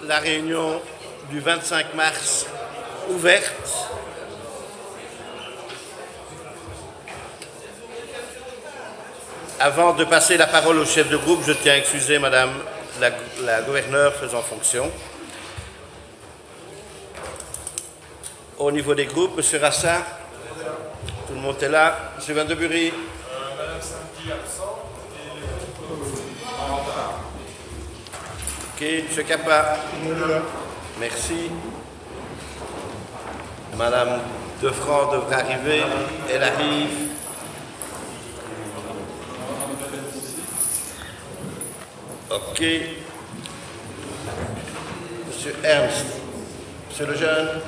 la réunion du 25 mars ouverte. Avant de passer la parole au chef de groupe, je tiens à excuser Madame la gouverneure faisant fonction. Au niveau des groupes, M. Rassa, tout le monde est là. M. Van de Bury. Madame Saint-Guy absent. Ok, M. Capa. Merci. Madame Defrand devrait arriver. Elle arrive. Ok. Monsieur Ernst. Monsieur Lejeune.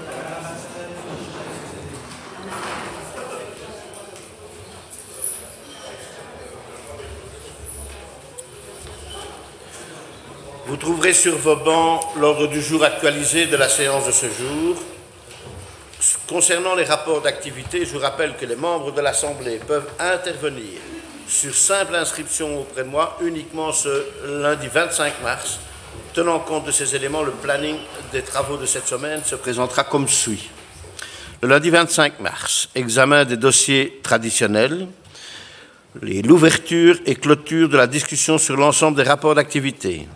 Vous trouverez sur vos bancs l'ordre du jour actualisé de la séance de ce jour. Concernant les rapports d'activité, je vous rappelle que les membres de l'Assemblée peuvent intervenir sur simple inscription auprès de moi uniquement ce lundi 25 mars. Tenant compte de ces éléments, le planning des travaux de cette semaine se présentera comme suit. Le lundi 25 mars, examen des dossiers traditionnels, l'ouverture et clôture de la discussion sur l'ensemble des rapports d'activité.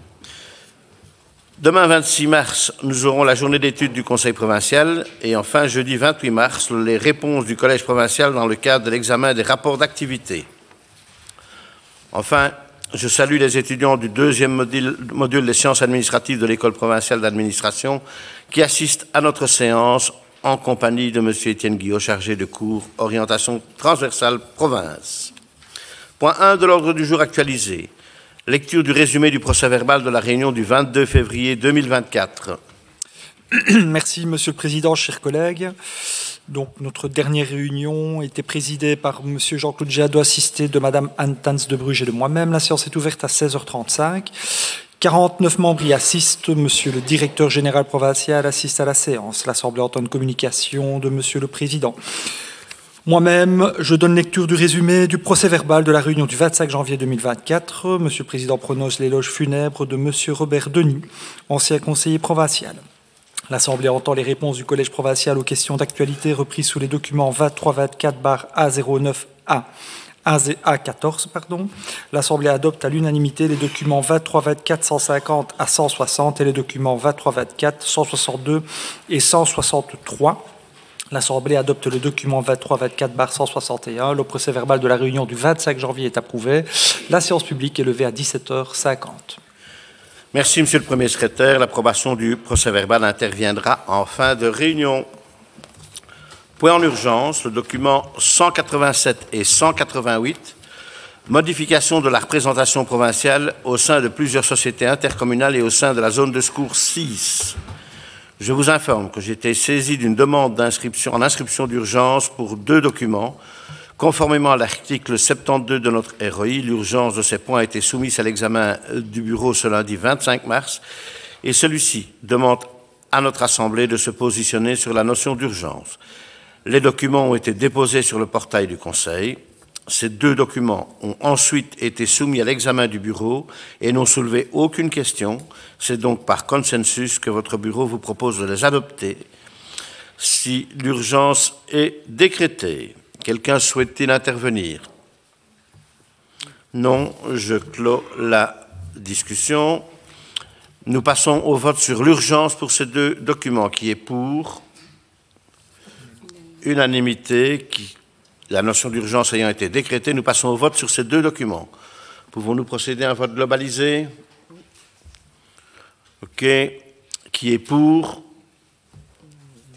Demain 26 mars, nous aurons la journée d'études du Conseil provincial et enfin jeudi 28 mars, les réponses du Collège provincial dans le cadre de l'examen des rapports d'activité. Enfin, je salue les étudiants du deuxième module des sciences administratives de l'École provinciale d'administration qui assistent à notre séance en compagnie de M. Étienne Guillot, chargé de cours orientation transversale province. Point 1 de l'ordre du jour actualisé. Lecture du résumé du procès-verbal de la réunion du 22 février 2024. Merci, Monsieur le Président, chers collègues. Donc, notre dernière réunion était présidée par Monsieur Jean-Claude Jadot, assisté de Madame Anne Tans de Bruges et de moi-même. La séance est ouverte à 16h35. 49 membres y assistent. Monsieur le directeur général provincial assiste à la séance. L'Assemblée entend une communication de Monsieur le Président. Moi-même, je donne lecture du résumé du procès-verbal de la réunion du 25 janvier 2024. Monsieur le Président prononce l'éloge funèbre de Monsieur Robert Denis, ancien conseiller provincial. L'Assemblée entend les réponses du Collège provincial aux questions d'actualité reprises sous les documents 23-24/A09A. A14, L'Assemblée adopte à l'unanimité les documents 23-24 150 à 160 et les documents 23-24 162 et 163. L'Assemblée adopte le document 23-24/161. Le procès-verbal de la réunion du 25 janvier est approuvé. La séance publique est levée à 17h50. Merci, Monsieur le Premier secrétaire. L'approbation du procès-verbal interviendra en fin de réunion. Point en urgence, le document 187 et 188, modification de la représentation provinciale au sein de plusieurs sociétés intercommunales et au sein de la zone de secours 6. Je vous informe que j'ai été saisi d'une demande en inscription d'urgence pour 2 documents. Conformément à l'article 72 de notre ROI, l'urgence de ces points a été soumise à l'examen du bureau ce lundi 25 mars et celui-ci demande à notre Assemblée de se positionner sur la notion d'urgence. Les documents ont été déposés sur le portail du Conseil. Ces 2 documents ont ensuite été soumis à l'examen du bureau et n'ont soulevé aucune question. C'est donc par consensus que votre bureau vous propose de les adopter si l'urgence est décrétée. Quelqu'un souhaite-t-il intervenir? Non, je clos la discussion. Nous passons au vote sur l'urgence pour ces 2 documents. Qui est pour? Unanimité. La notion d'urgence ayant été décrétée, nous passons au vote sur ces 2 documents. Pouvons-nous procéder à un vote globalisé? OK. Qui est pour?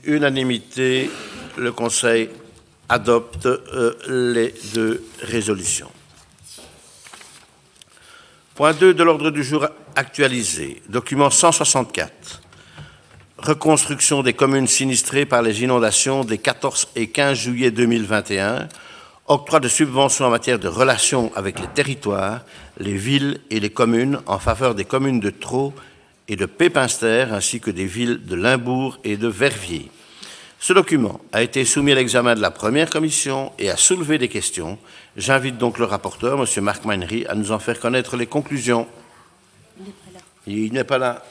Unanimité. Le Conseil adopte les 2 résolutions. Point 2 de l'ordre du jour actualisé. Document 164. Reconstruction des communes sinistrées par les inondations des 14 et 15 juillet 2021. Octroi de subventions en matière de relations avec les territoires, les villes et les communes en faveur des communes de Thau et de Pépinster ainsi que des villes de Limbourg et de Verviers. Ce document a été soumis à l'examen de la première commission et a soulevé des questions. J'invite donc le rapporteur, M. Marc Meinery, à nous en faire connaître les conclusions. Il n'est pas là.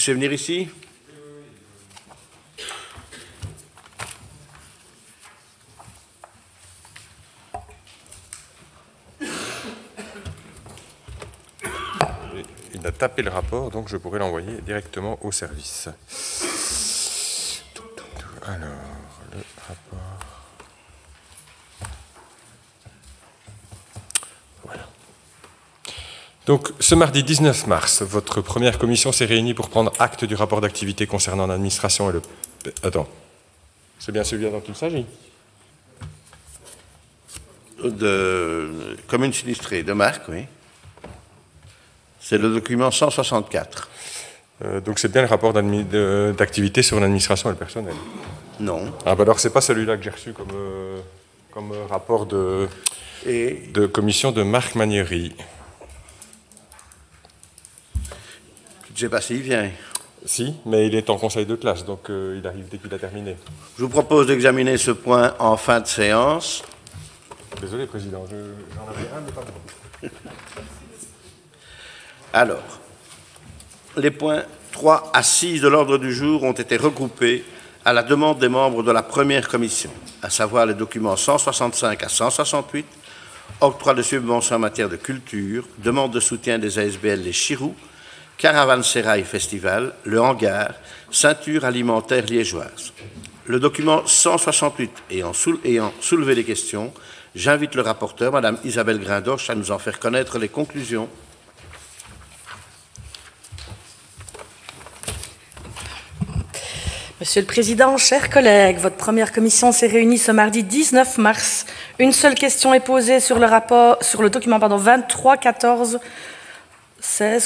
sais venir ici? Il a tapé le rapport, donc je pourrais l'envoyer directement au service. Alors, le rapport... Voilà. Donc, ce mardi 19 mars, votre première commission s'est réunie pour prendre acte du rapport d'activité concernant l'administration et le... Attends, c'est bien celui dont il s'agit? De commune sinistrée, de Marc, oui. C'est le document 164. Donc c'est bien le rapport d'activité sur l'administration et le personnel? Non. Ah bah alors c'est pas celui-là que j'ai reçu comme rapport de commission de Marc Magnery. Je ne sais pas s'il vient. Si, mais il est en conseil de classe, donc il arrive dès qu'il a terminé. Je vous propose d'examiner ce point en fin de séance. Désolé, Président, j'en avais un, mais pas beaucoup. Alors, les points 3 à 6 de l'ordre du jour ont été regroupés à la demande des membres de la première commission, à savoir les documents 165 à 168, octroi de subventions en matière de culture, demande de soutien des ASBL Les Chirous, Caravansérail Festival, le hangar, ceinture alimentaire liégeoise. Le document 168 ayant soulevé les questions, j'invite le rapporteur, Mme Isabelle Grindoche, à nous en faire connaître les conclusions. Monsieur le Président, chers collègues, votre première commission s'est réunie ce mardi 19 mars. Une seule question est posée sur le document 23-14-16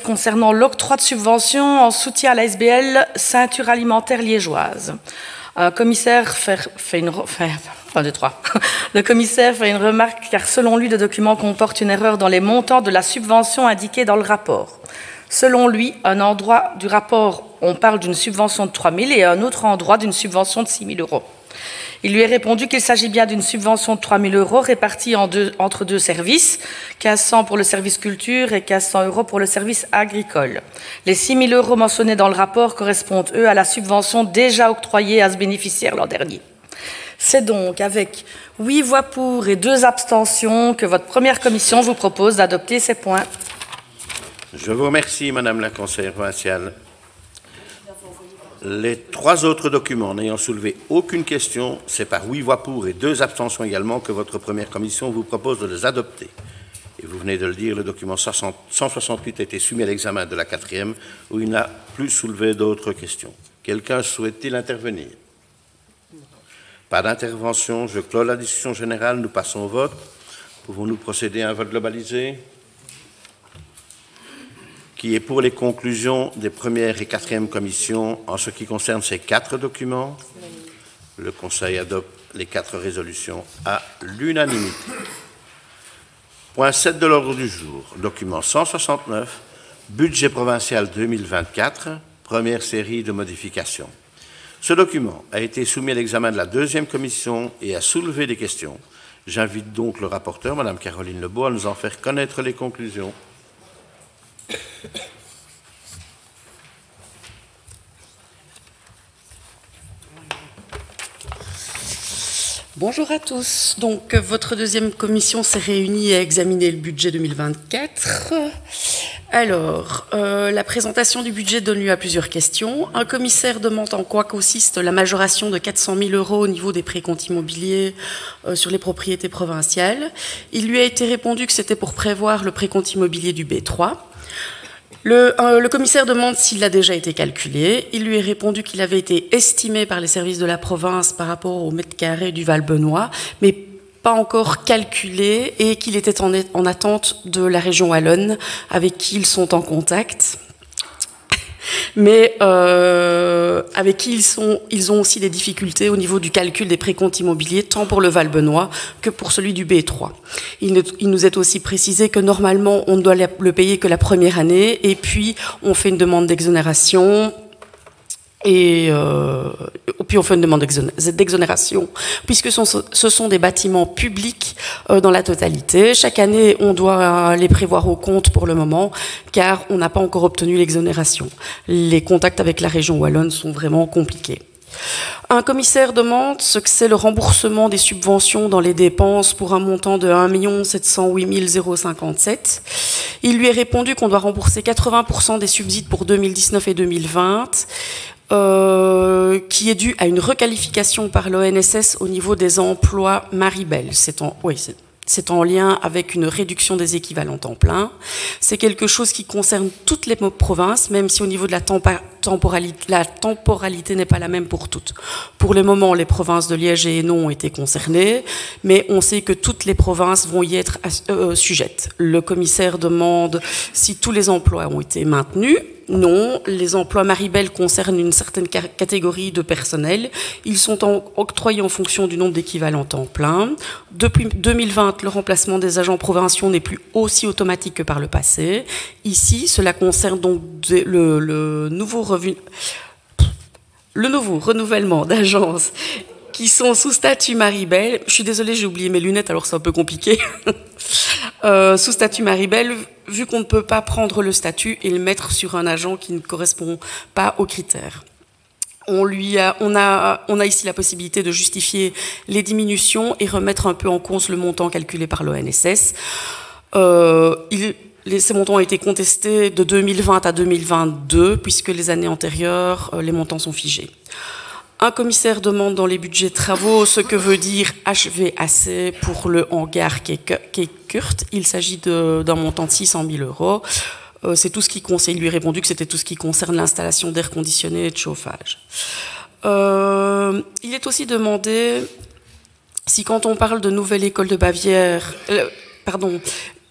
concernant l'octroi de subventions en soutien à l'ASBL ceinture alimentaire liégeoise. Le commissaire fait une remarque car selon lui, le document comporte une erreur dans les montants de la subvention indiquée dans le rapport. Selon lui, un endroit du rapport, on parle d'une subvention de 3 000 et un autre endroit d'une subvention de 6 000 €. Il lui est répondu qu'il s'agit bien d'une subvention de 3 000 € répartie entre deux services, 1 500 pour le service culture et 1 500 € pour le service agricole. Les 6 000 € mentionnés dans le rapport correspondent, eux, à la subvention déjà octroyée à ce bénéficiaire l'an dernier. C'est donc avec 8 voix pour et 2 abstentions que votre première commission vous propose d'adopter ces points. Je vous remercie, Madame la conseillère provinciale. Les 3 autres documents n'ayant soulevé aucune question, c'est par 8 voix pour et 2 abstentions également que votre première commission vous propose de les adopter. Et vous venez de le dire, le document 168 a été soumis à l'examen de la 4e, où il n'a plus soulevé d'autres questions. Quelqu'un souhaite-t-il intervenir? Pas d'intervention, je clôt la discussion générale, nous passons au vote. Pouvons-nous procéder à un vote globalisé? Qui est pour les conclusions des premières et 4e commissions en ce qui concerne ces 4 documents? Le Conseil adopte les 4 résolutions à l'unanimité. Point 7 de l'ordre du jour, document 169, budget provincial 2024, première série de modifications. Ce document a été soumis à l'examen de la 2e commission et a soulevé des questions. J'invite donc le rapporteur, Mme Caroline Lebeau, à nous en faire connaître les conclusions. Bonjour à tous. Donc, votre 2e commission s'est réunie à examiner le budget 2024. Alors, la présentation du budget donne lieu à plusieurs questions. Un commissaire demande en quoi consiste la majoration de 400 000 € au niveau des précomptes immobiliers sur les propriétés provinciales. Il lui a été répondu que c'était pour prévoir le précompte immobilier du B3. Le commissaire demande s'il a déjà été calculé. Il lui est répondu qu'il avait été estimé par les services de la province par rapport au mètre carré du Val-Benoît, mais pas encore calculé et qu'il était en attente de la région wallonne avec qui ils sont en contact. Mais avec qui ils ont aussi des difficultés au niveau du calcul des précomptes immobiliers, tant pour le Val-Benoît que pour celui du B3. Il nous est aussi précisé que normalement, on ne doit le payer que la première année, et puis on fait une demande d'exonération Et puis on fait une demande d'exonération, puisque ce sont des bâtiments publics dans la totalité. Chaque année, on doit les prévoir au compte pour le moment, car on n'a pas encore obtenu l'exonération. Les contacts avec la région wallonne sont vraiment compliqués. Un commissaire demande ce que c'est le remboursement des subventions dans les dépenses pour un montant de 1 708 057. Il lui est répondu qu'on doit rembourser 80% des subsides pour 2019 et 2020, qui est dû à une requalification par l'ONSS au niveau des emplois Maribel. C'est en lien avec une réduction des équivalents temps plein. C'est quelque chose qui concerne toutes les provinces, même si au niveau de la temporalité n'est pas la même pour toutes. Pour le moment, les provinces de Liège et Hénon ont été concernées, mais on sait que toutes les provinces vont y être sujettes. Le commissaire demande si tous les emplois ont été maintenus. Non, les emplois Maribel concernent une certaine catégorie de personnel. Ils sont octroyés en fonction du nombre d'équivalents temps plein. Depuis 2020, le remplacement des agents provinciaux n'est plus aussi automatique que par le passé. Ici, cela concerne donc le nouveau renouvellement d'agences qui sont sous statut Maribel. Je suis désolée, j'ai oublié mes lunettes, alors c'est un peu compliqué. Sous statut Maribel, vu qu'on ne peut pas prendre le statut et le mettre sur un agent qui ne correspond pas aux critères. On a ici la possibilité de justifier les diminutions et remettre un peu en cause le montant calculé par l'ONSS. Ces montants ont été contestés de 2020 à 2022, puisque les années antérieures, les montants sont figés. Un commissaire demande dans les budgets travaux ce que veut dire HVAC pour le hangar Kurt. Il s'agit d'un montant de 600 000 €. C'est tout ce qui concerne. Il lui a répondu que c'était tout ce qui concerne l'installation d'air conditionné et de chauffage. Il est aussi demandé si, quand on parle de nouvelle école de Bavière,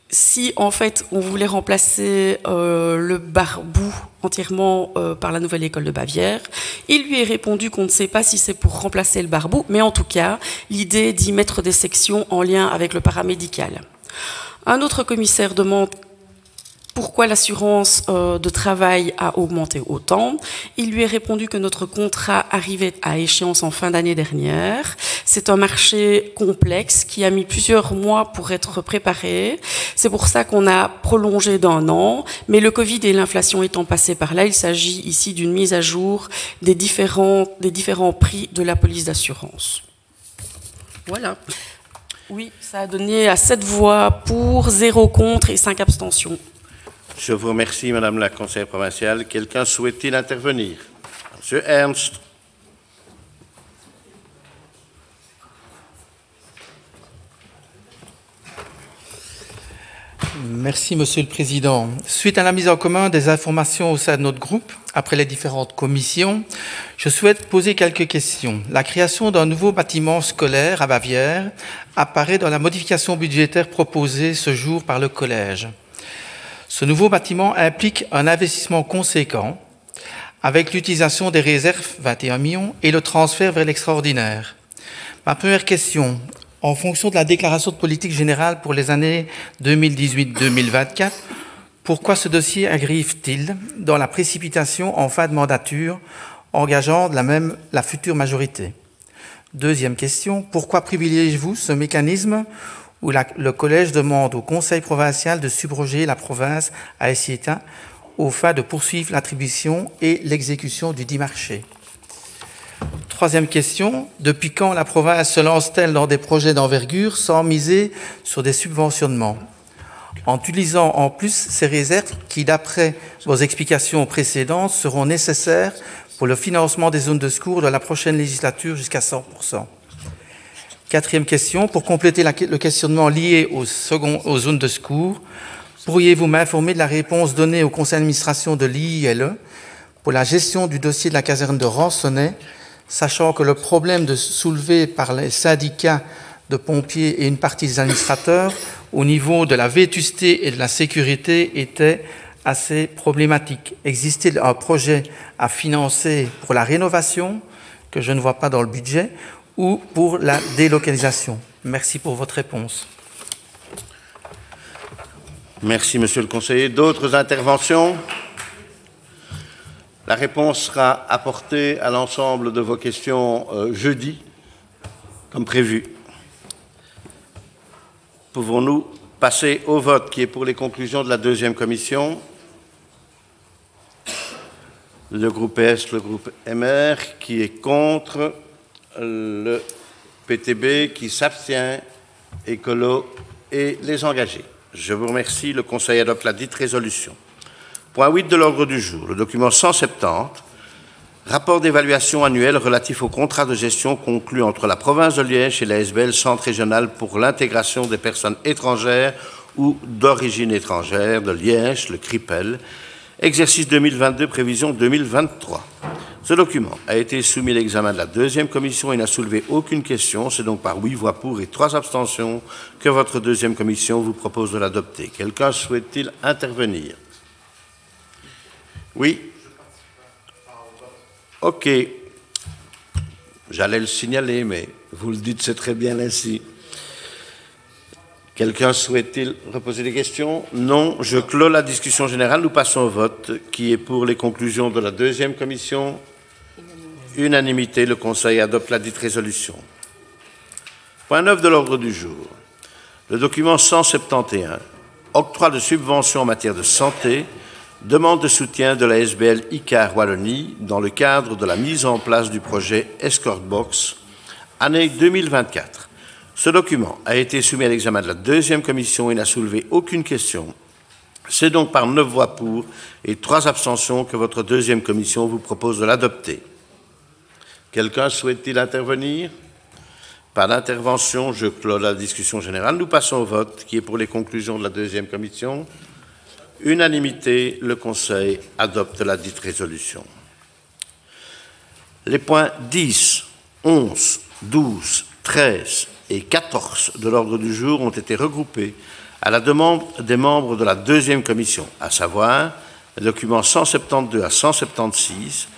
si en fait on voulait remplacer le Barboux entièrement par la nouvelle école de Bavière. Il lui est répondu qu'on ne sait pas si c'est pour remplacer le Barboux, mais en tout cas, l'idée est d'y mettre des sections en lien avec le paramédical. Un autre commissaire demande pourquoi l'assurance de travail a augmenté autant. Il lui est répondu que notre contrat arrivait à échéance en fin d'année dernière. C'est un marché complexe qui a mis plusieurs mois pour être préparé. C'est pour ça qu'on a prolongé d'1 an. Mais le Covid et l'inflation étant passés par là, il s'agit ici d'une mise à jour des différents prix de la police d'assurance. Voilà. Oui, ça a donné à 7 voix pour, 0 contre et 5 abstentions. Je vous remercie, Madame la conseillère provinciale. Quelqu'un souhaite-t-il intervenir? Monsieur Ernst. Merci, Monsieur le Président. Suite à la mise en commun des informations au sein de notre groupe, après les différentes commissions, je souhaite poser quelques questions. La création d'un nouveau bâtiment scolaire à Bavière apparaît dans la modification budgétaire proposée ce jour par le Collège. Ce nouveau bâtiment implique un investissement conséquent avec l'utilisation des réserves, 21 millions, et le transfert vers l'extraordinaire. Ma première question, en fonction de la déclaration de politique générale pour les années 2018-2024, pourquoi ce dossier arrive-t-il dans la précipitation en fin de mandature, engageant la future majorité? Deuxième question, pourquoi privilégiez-vous ce mécanisme où le Collège demande au Conseil provincial de subroger la province à Essiétain au fin de poursuivre l'attribution et l'exécution du dit marché? Troisième question, depuis quand la province se lance-t-elle dans des projets d'envergure sans miser sur des subventionnements, en utilisant en plus ces réserves qui, d'après vos explications précédentes, seront nécessaires pour le financement des zones de secours de la prochaine législature jusqu'à 100%. Quatrième question, pour compléter le questionnement lié aux zones de secours, pourriez-vous m'informer de la réponse donnée au conseil d'administration de l'IILE pour la gestion du dossier de la caserne de Rançonnay, sachant que le problème soulevé par les syndicats de pompiers et une partie des administrateurs au niveau de la vétusté et de la sécurité était assez problématique. Existe-t-il un projet à financer pour la rénovation, que je ne vois pas dans le budget, ou pour la délocalisation? Merci pour votre réponse. Merci, Monsieur le conseiller. D'autres interventions? La réponse sera apportée à l'ensemble de vos questions jeudi, comme prévu. Pouvons-nous passer au vote qui est pour les conclusions de la deuxième commission? Le groupe PS, le groupe MR, qui est contre, le PTB, qui s'abstient, Écolo et les engagés. Je vous remercie. Le Conseil adopte la dite résolution. Point 8 de l'ordre du jour. Le document 170, rapport d'évaluation annuel relatif au contrat de gestion conclu entre la province de Liège et la SBL Centre régional pour l'intégration des personnes étrangères ou d'origine étrangère de Liège, le CRIPEL, exercice 2022, prévision 2023. Ce document a été soumis à l'examen de la deuxième commission et n'a soulevé aucune question. C'est donc par 8 voix pour et 3 abstentions que votre deuxième commission vous propose de l'adopter. Quelqu'un souhaite-t-il intervenir? Oui? OK. J'allais le signaler, mais vous le dites, c'est très bien ainsi. Quelqu'un souhaite-t-il reposer des questions? Non. Je clôt la discussion générale. Nous passons au vote. Qui est pour les conclusions de la deuxième commission? Unanimité. Le Conseil adopte la dite résolution. Point 9 de l'ordre du jour. Le document 171. Octroi de subventions en matière de santé. Demande de soutien de la SBL ICAR Wallonie dans le cadre de la mise en place du projet Escort Box, année 2024. Ce document a été soumis à l'examen de la deuxième commission et n'a soulevé aucune question. C'est donc par 9 voix pour et 3 abstentions que votre deuxième commission vous propose de l'adopter. Quelqu'un souhaite-t-il intervenir? Pas d'intervention, je clôt la discussion générale. Nous passons au vote qui est pour les conclusions de la deuxième commission. Unanimité, le Conseil adopte la dite résolution. Les points 10, 11, 12, 13 et 14 de l'ordre du jour ont été regroupés à la demande des membres de la deuxième commission, à savoir les documents 172 à 176,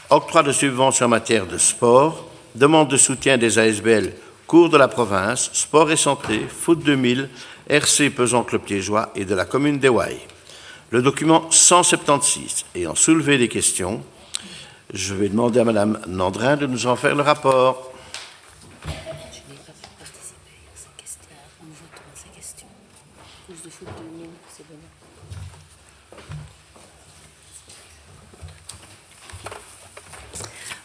octroi de subventions en matière de sport, demande de soutien des ASBL, cours de la province, sport et santé, foot 2000, RC Pesanque-le-Piégeois et de la commune d'Ewaï. Le document 176 ayant soulevé des questions, je vais demander à Mme Nandrin de nous en faire le rapport.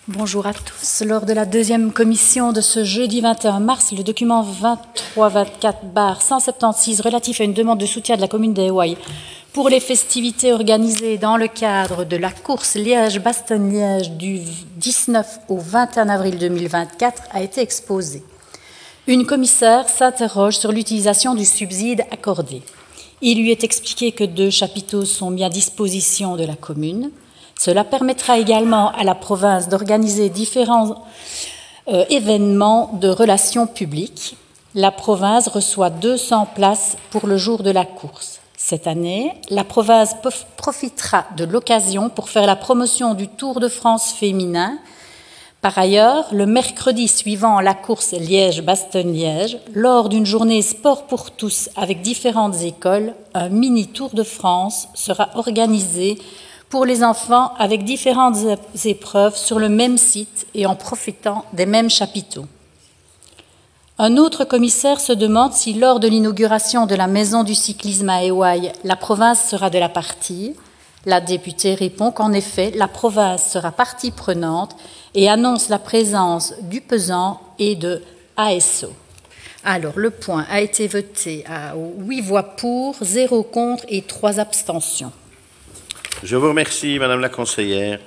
Bonjour à tous. Lors de la deuxième commission de ce jeudi 21 mars, le document 2324/176 relatif à une demande de soutien de la commune d'Ewaï pour les festivités organisées dans le cadre de la course Liège-Bastogne-Liège du 19 au 21 avril 2024 a été exposé. Une commissaire s'interroge sur l'utilisation du subside accordé. Il lui est expliqué que 2 chapiteaux sont mis à disposition de la commune. Cela permettra également à la province d'organiser différents événements de relations publiques. La province reçoit 200 places pour le jour de la course. Cette année, la province profitera de l'occasion pour faire la promotion du Tour de France féminin. Par ailleurs, le mercredi suivant la course Liège-Bastogne-Liège, lors d'une journée sport pour tous avec différentes écoles, un mini Tour de France sera organisé pour les enfants avec différentes épreuves sur le même site et en profitant des mêmes chapiteaux. Un autre commissaire se demande si lors de l'inauguration de la maison du cyclisme à Ewaï, la province sera de la partie. La députée répond qu'en effet, la province sera partie prenante et annonce la présence du pesant et de ASO. Alors, le point a été voté à 8 voix pour, 0 contre et 3 abstentions. Je vous remercie, Madame la conseillère.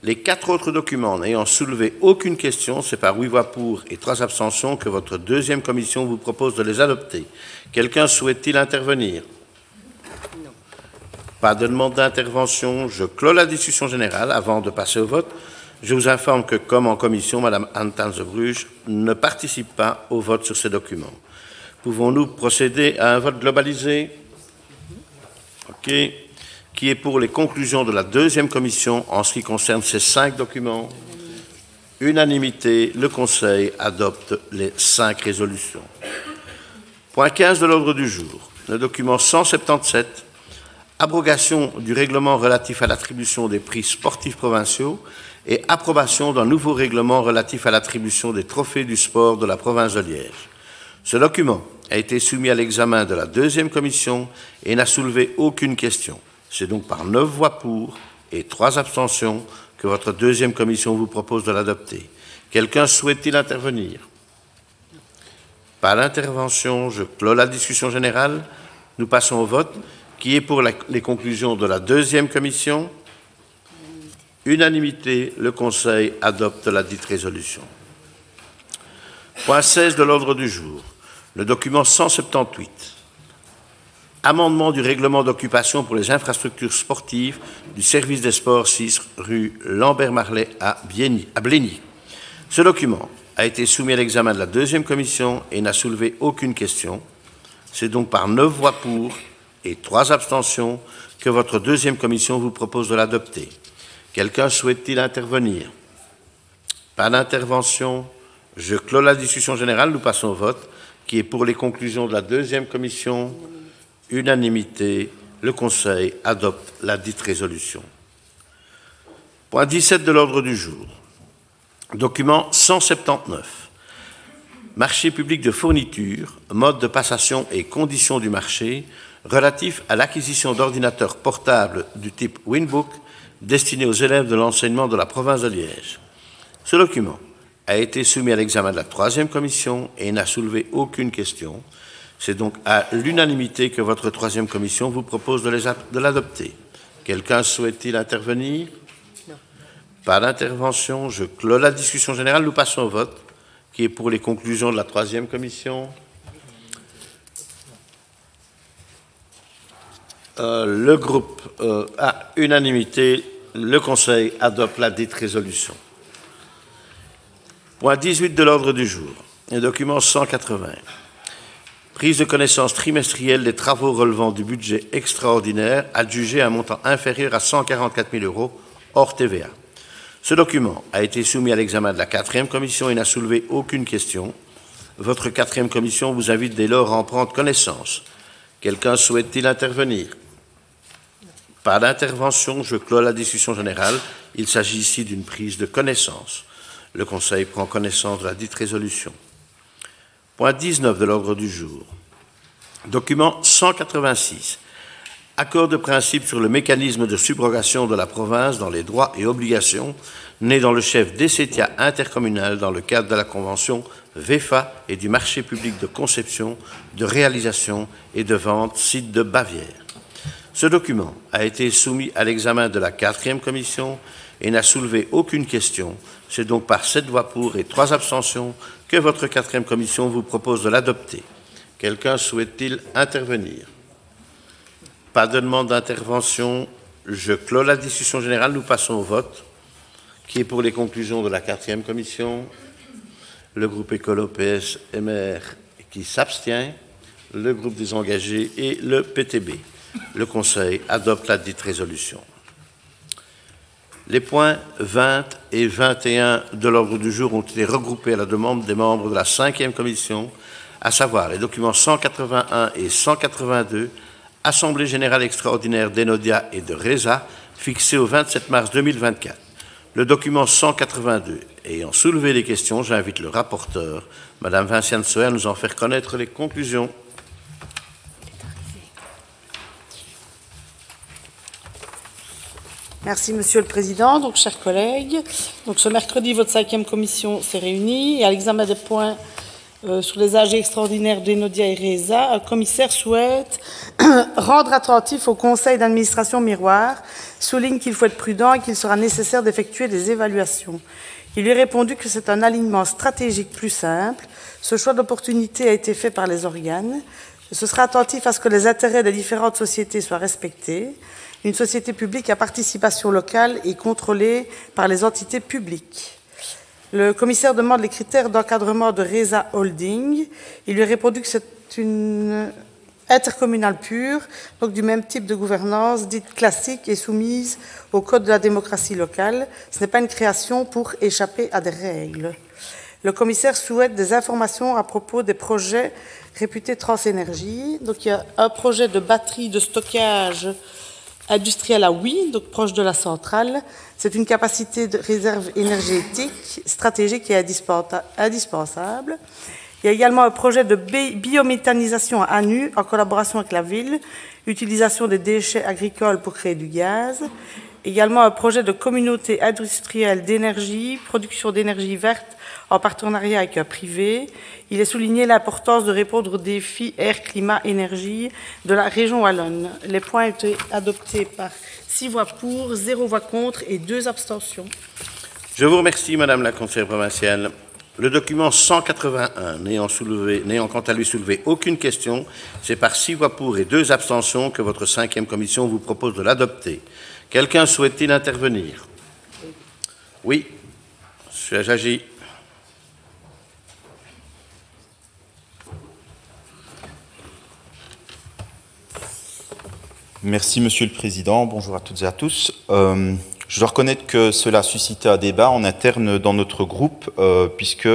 Les 4 autres documents n'ayant soulevé aucune question, c'est par 8 voix pour et 3 abstentions que votre deuxième commission vous propose de les adopter. Quelqu'un souhaite-t-il intervenir? Non. Pas de demande d'intervention. Je clôt la discussion générale. Avant de passer au vote, je vous informe que, comme en commission, Madame Anne-Tans de Bruges ne participe pas au vote sur ces documents. Pouvons-nous procéder à un vote globalisé? OK. Qui est pour les conclusions de la deuxième commission en ce qui concerne ces 5 documents? Unanimité, le Conseil adopte les 5 résolutions. Point 15 de l'ordre du jour. Le document 177, abrogation du règlement relatif à l'attribution des prix sportifs provinciaux et approbation d'un nouveau règlement relatif à l'attribution des trophées du sport de la province de Liège. Ce document a été soumis à l'examen de la deuxième commission et n'a soulevé aucune question. C'est donc par 9 voix pour et 3 abstentions que votre deuxième commission vous propose de l'adopter. Quelqu'un souhaite-t-il intervenir? Pas d'intervention, je clôt la discussion générale. Nous passons au vote. Qui est pour les conclusions de la deuxième commission? Unanimité, le Conseil adopte la dite résolution. Point 16 de l'ordre du jour. Le document 178. Amendement du règlement d'occupation pour les infrastructures sportives du service des sports 6 rue Lambert-Marlet à Blény. Ce document a été soumis à l'examen de la deuxième commission et n'a soulevé aucune question. C'est donc par 9 voix pour et 3 abstentions que votre deuxième commission vous propose de l'adopter. Quelqu'un souhaite-t-il intervenir? Pas d'intervention. Je clôt la discussion générale. Nous passons au vote. Qui est pour les conclusions de la deuxième commission? Unanimité. Le Conseil adopte la dite résolution. Point 17 de l'ordre du jour. Document 179. Marché public de fourniture, mode de passation et conditions du marché relatif à l'acquisition d'ordinateurs portables du type Winbook destinés aux élèves de l'enseignement de la province de Liège. Ce document a été soumis à l'examen de la troisième commission et n'a soulevé aucune question. C'est donc à l'unanimité que votre troisième commission vous propose de l'adopter. Quelqu'un souhaite-t-il intervenir? Non. Pas d'intervention. Je clôt la discussion générale. Nous passons au vote. Qui est pour les conclusions de la troisième commission? Le groupe à unanimité, le Conseil adopte la dite résolution. Point 18 de l'ordre du jour. Le document 180. Prise de connaissance trimestrielle des travaux relevant du budget extraordinaire adjugé à un montant inférieur à 144 000 € hors TVA. Ce document a été soumis à l'examen de la quatrième commission et n'a soulevé aucune question. Votre quatrième commission vous invite dès lors à en prendre connaissance. Quelqu'un souhaite-t-il intervenir? Pas d'intervention, je clôt la discussion générale. Il s'agit ici d'une prise de connaissance. Le Conseil prend connaissance de la dite résolution. Point 19 de l'ordre du jour. Document 186. Accord de principe sur le mécanisme de subrogation de la province dans les droits et obligations nés dans le chef d'Essétia intercommunal dans le cadre de la convention VEFA et du marché public de conception, de réalisation et de vente site de Bavière. Ce document a été soumis à l'examen de la quatrième commission et n'a soulevé aucune question. C'est donc par 7 voix pour et 3 abstentions que votre quatrième commission vous propose de l'adopter. Quelqu'un souhaite-t-il intervenir? Pas de demande d'intervention. Je clôt la discussion générale. Nous passons au vote. Qui est pour les conclusions de la quatrième commission? Le groupe Écolo PS MR qui s'abstient, le groupe des engagés et le PTB. Le Conseil adopte la dite résolution. Les points 20 et 21 de l'ordre du jour ont été regroupés à la demande des membres de la cinquième commission, à savoir les documents 181 et 182, Assemblée générale extraordinaire d'Enodia et de Reza, fixée au 27 mars 2024. Le document 182 ayant soulevé les questions, j'invite le rapporteur, Mme Vinciane Soer, à nous en faire connaître les conclusions. Merci, Monsieur le Président. Donc, chers collègues, donc, ce mercredi, votre cinquième commission s'est réunie et à l'examen des points sur les AG extraordinaires d'Enodia et Reza, un commissaire souhaite rendre attentif au conseil d'administration miroir, souligne qu'il faut être prudent et qu'il sera nécessaire d'effectuer des évaluations. Il lui a répondu que c'est un alignement stratégique plus simple. Ce choix d'opportunité a été fait par les organes. Ce sera attentif à ce que les intérêts des différentes sociétés soient respectés. Une société publique à participation locale est contrôlée par les entités publiques. Le commissaire demande les critères d'encadrement de Reza Holding. Il lui a répondu que c'est une intercommunale pure, donc du même type de gouvernance, dite classique et soumise au code de la démocratie locale. Ce n'est pas une création pour échapper à des règles. Le commissaire souhaite des informations à propos des projets réputés Transénergie. Donc il y a un projet de batterie de stockage industrielle à Huy, donc proche de la centrale. C'est une capacité de réserve énergétique stratégique et indispensable. Il y a également un projet de biométhanisation à Anu, en collaboration avec la ville, utilisation des déchets agricoles pour créer du gaz. Également un projet de communauté industrielle d'énergie, production d'énergie verte en partenariat avec un privé. Il est souligné l'importance de répondre aux défis air, climat, énergie de la région wallonne. Les points ont été adoptés par 6 voix pour, 0 voix contre et 2 abstentions. Je vous remercie, Madame la conseillère provinciale. Le document 181, n'ayant quant à lui soulevé aucune question, c'est par 6 voix pour et 2 abstentions que votre 5e commission vous propose de l'adopter. Quelqu'un souhaite-t-il intervenir? Oui, Monsieur Ajagi. Merci, Monsieur le Président. Bonjour à toutes et à tous. Je dois reconnaître que cela a suscité un débat en interne dans notre groupe, puisque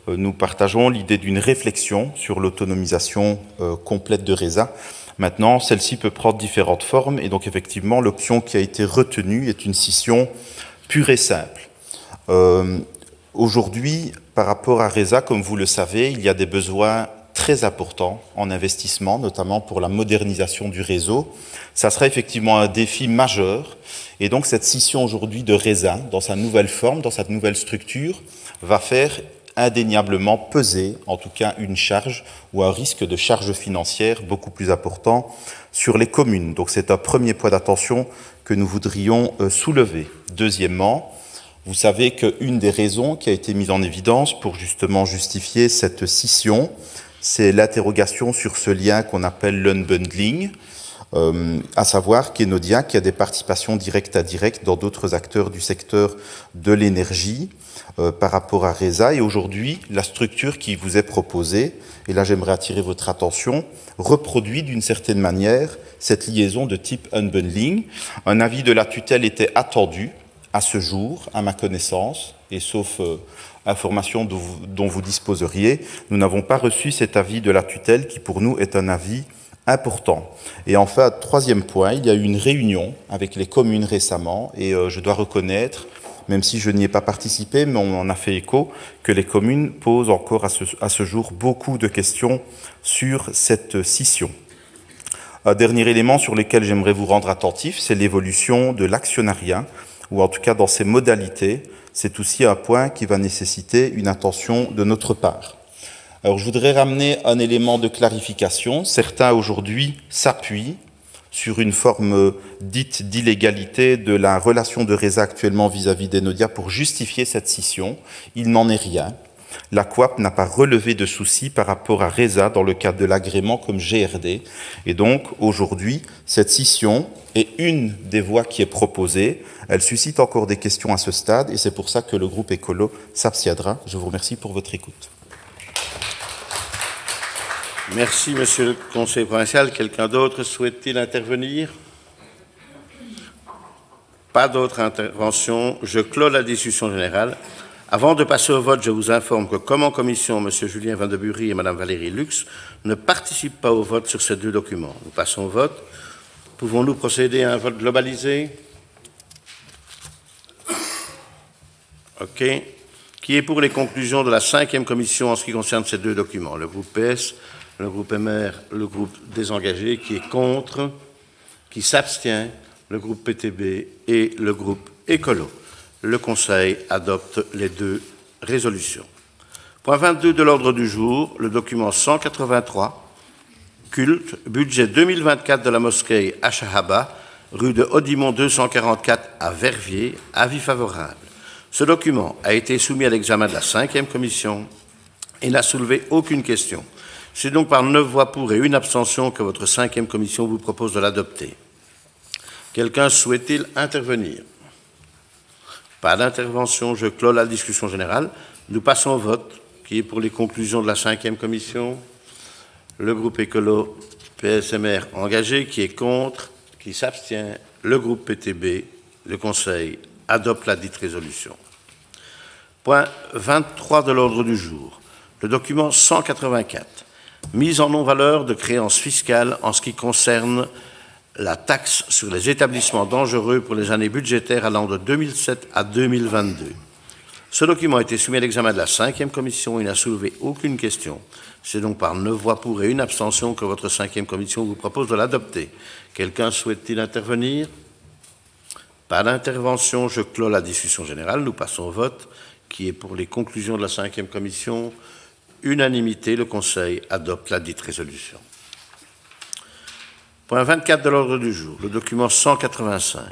nous partageons l'idée d'une réflexion sur l'autonomisation complète de RESA. Maintenant, celle-ci peut prendre différentes formes, et donc effectivement, l'option qui a été retenue est une scission pure et simple. Aujourd'hui, par rapport à RESA, comme vous le savez, il y a des besoins très importants en investissement, notamment pour la modernisation du réseau. Ça sera effectivement un défi majeur. Et donc cette scission aujourd'hui de RESA, dans sa nouvelle forme, dans sa nouvelle structure, va faire indéniablement peser, en tout cas une charge ou un risque de charge financière beaucoup plus important sur les communes. Donc c'est un premier point d'attention que nous voudrions soulever. Deuxièmement, vous savez qu'une des raisons qui a été mise en évidence pour justement justifier cette scission, c'est l'interrogation sur ce lien qu'on appelle l'unbundling, à savoir qu'Enodia, qui a des participations directes à directes dans d'autres acteurs du secteur de l'énergie par rapport à RESA. Et aujourd'hui, la structure qui vous est proposée, et là j'aimerais attirer votre attention, reproduit d'une certaine manière cette liaison de type unbundling. Un avis de la tutelle était attendu à ce jour, à ma connaissance, et sauf information dont vous disposeriez, nous n'avons pas reçu cet avis de la tutelle qui pour nous est un avis important. Et enfin, troisième point, il y a eu une réunion avec les communes récemment et je dois reconnaître, même si je n'y ai pas participé, mais on en a fait écho, que les communes posent encore à ce jour beaucoup de questions sur cette scission. Un dernier élément sur lequel j'aimerais vous rendre attentif, c'est l'évolution de l'actionnariat, ou en tout cas dans ses modalités. C'est aussi un point qui va nécessiter une attention de notre part. Alors je voudrais ramener un élément de clarification. Certains aujourd'hui s'appuient sur une forme dite d'illégalité de la relation de RESA actuellement vis-à-vis d'Enodia pour justifier cette scission. Il n'en est rien. La Coop n'a pas relevé de soucis par rapport à RESA dans le cadre de l'agrément comme GRD. Et donc, aujourd'hui, cette scission est une des voies qui est proposée. Elle suscite encore des questions à ce stade et c'est pour ça que le groupe écolo s'abstiendra. Je vous remercie pour votre écoute. Merci, Monsieur le conseiller provincial. Quelqu'un d'autre souhaite-t-il intervenir? Pas d'autres interventions. Je clôt la discussion générale. Avant de passer au vote, je vous informe que, comme en commission, M. Julien Van de Bury et Mme Valérie Lux ne participent pas au vote sur ces deux documents. Nous passons au vote. Pouvons-nous procéder à un vote globalisé? OK. Qui est pour les conclusions de la 5e commission en ce qui concerne ces deux documents? Le groupe PS, le groupe MR, le groupe Désengagé. Qui est contre? Qui s'abstient? Le groupe PTB et le groupe Écolo. Le Conseil adopte les deux résolutions. Point 22 de l'ordre du jour, le document 183, culte, budget 2024 de la mosquée Ashahaba, rue de Odimont 244 à Verviers, avis favorable. Ce document a été soumis à l'examen de la 5e commission et n'a soulevé aucune question. C'est donc par 9 voix pour et 1 abstention que votre 5e commission vous propose de l'adopter. Quelqu'un souhaite-t-il intervenir? Pas d'intervention, je clôt la discussion générale. Nous passons au vote, qui est pour les conclusions de la 5e commission. Le groupe écolo PSMR engagé, qui est contre, qui s'abstient. Le groupe PTB, le Conseil, adopte la dite résolution. Point 23 de l'ordre du jour. Le document 184. Mise en non-valeur de créances fiscales en ce qui concerne la taxe sur les établissements dangereux pour les années budgétaires allant de 2007 à 2022. Ce document a été soumis à l'examen de la 5e commission et n'a soulevé aucune question. C'est donc par 9 voix pour et une abstention que votre 5e commission vous propose de l'adopter. Quelqu'un souhaite-t-il intervenir? Pas d'intervention, je clôt la discussion générale. Nous passons au vote. Qui est pour les conclusions de la 5e commission? Unanimité, le Conseil adopte la dite résolution. Point 24 de l'ordre du jour, le document 185.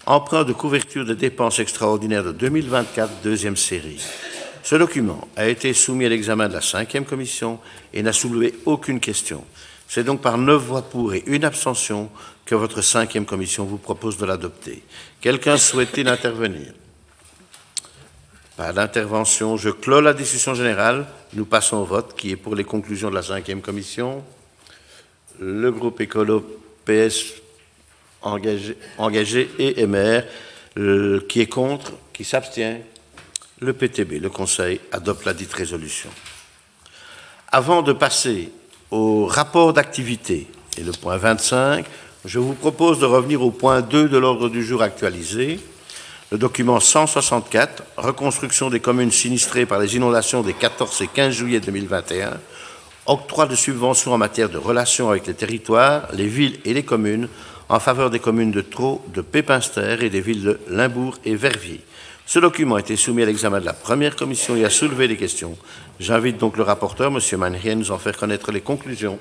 Emprunt de couverture des dépenses extraordinaires de 2024, deuxième série. Ce document a été soumis à l'examen de la 5e commission et n'a soulevé aucune question. C'est donc par 9 voix pour et une abstention que votre 5e commission vous propose de l'adopter. Quelqu'un souhaite-t-il intervenir? Pas d'intervention. Je clôt la discussion générale. Nous passons au vote. Qui est pour les conclusions de la 5e commission? Le groupe écolo PS engagé et MR. Qui est contre? Qui s'abstient? Le PTB. Le Conseil adopte la dite résolution. Avant de passer au rapport d'activité et le point 25, je vous propose de revenir au point 2 de l'ordre du jour actualisé. Le document 164, reconstruction des communes sinistrées par les inondations des 14 et 15 juillet 2021, octroi de subventions en matière de relations avec les territoires, les villes et les communes en faveur des communes de Thro, de Pépinster et des villes de Limbourg et Verviers. Ce document a été soumis à l'examen de la 1e commission et a soulevé des questions. J'invite donc le rapporteur, M. Mannery, à nous en faire connaître les conclusions.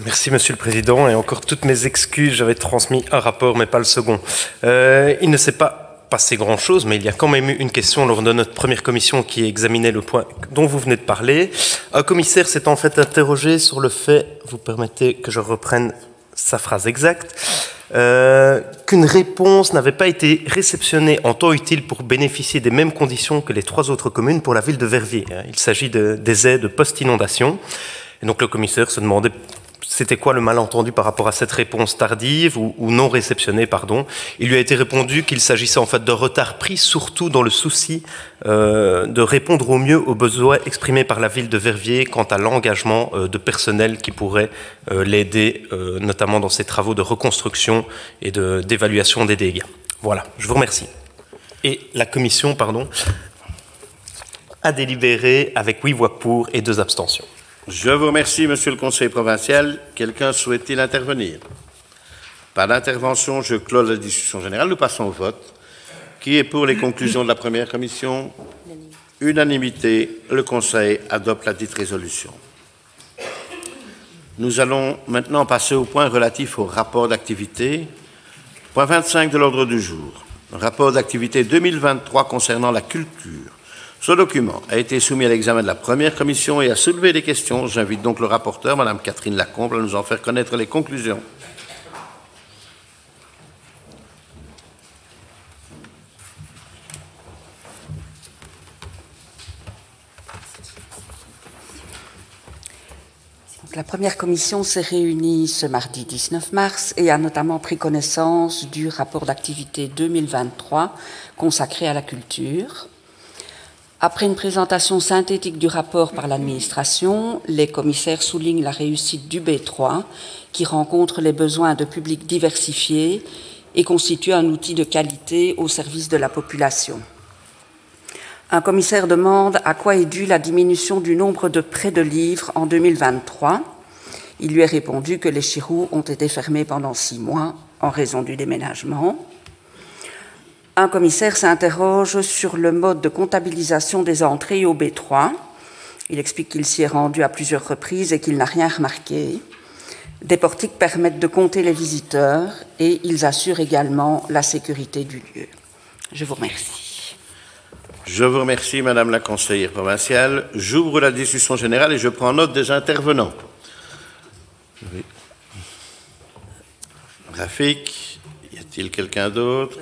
Merci, Monsieur le Président. Et encore toutes mes excuses, j'avais transmis un rapport, mais pas le second. Il ne s'est pas passé grand-chose, mais il y a quand même eu une question lors de notre première commission qui examinait le point dont vous venez de parler. Un commissaire s'est en fait interrogé sur le fait, vous permettez que je reprenne sa phrase exacte, qu'une réponse n'avait pas été réceptionnée en temps utile pour bénéficier des mêmes conditions que les 3 autres communes pour la ville de Verviers. Il s'agit des aides post-inondation. Et donc le commissaire se demandait c'était quoi le malentendu par rapport à cette réponse tardive ou non réceptionnée, pardon. Il lui a été répondu qu'il s'agissait en fait de retard pris, surtout dans le souci de répondre au mieux aux besoins exprimés par la ville de Verviers quant à l'engagement de personnel qui pourrait l'aider, notamment dans ses travaux de reconstruction et d'évaluation des dégâts. Voilà, je vous remercie. Et la commission, pardon, a délibéré avec 8 voix pour et 2 abstentions. Je vous remercie, Monsieur le Conseil provincial. Quelqu'un souhaite-t-il intervenir? Pas d'intervention, je clôt la discussion générale. Nous passons au vote. Qui est pour les conclusions de la 1re commission? Unanimité. Le Conseil adopte la dite résolution. Nous allons maintenant passer au point relatif au rapport d'activité. Point 25 de l'ordre du jour. Rapport d'activité 2023 concernant la culture. Ce document a été soumis à l'examen de la 1re commission et a soulevé des questions. J'invite donc le rapporteur, Mme Catherine Lacombe, à nous en faire connaître les conclusions. La 1re commission s'est réunie ce mardi 19 mars et a notamment pris connaissance du rapport d'activité 2023 consacré à la culture. Après une présentation synthétique du rapport par l'administration, les commissaires soulignent la réussite du B3, qui rencontre les besoins de publics diversifiés et constitue un outil de qualité au service de la population. Un commissaire demande à quoi est due la diminution du nombre de prêts de livres en 2023. Il lui est répondu que les Chirous ont été fermés pendant 6 mois en raison du déménagement. Un commissaire s'interroge sur le mode de comptabilisation des entrées au B3. Il explique qu'il s'y est rendu à plusieurs reprises et qu'il n'a rien remarqué. Des portiques permettent de compter les visiteurs et ils assurent également la sécurité du lieu. Je vous remercie. Je vous remercie, Madame la conseillère provinciale. J'ouvre la discussion générale et je prends note des intervenants. Oui. Rafik, y a-t-il quelqu'un d'autre?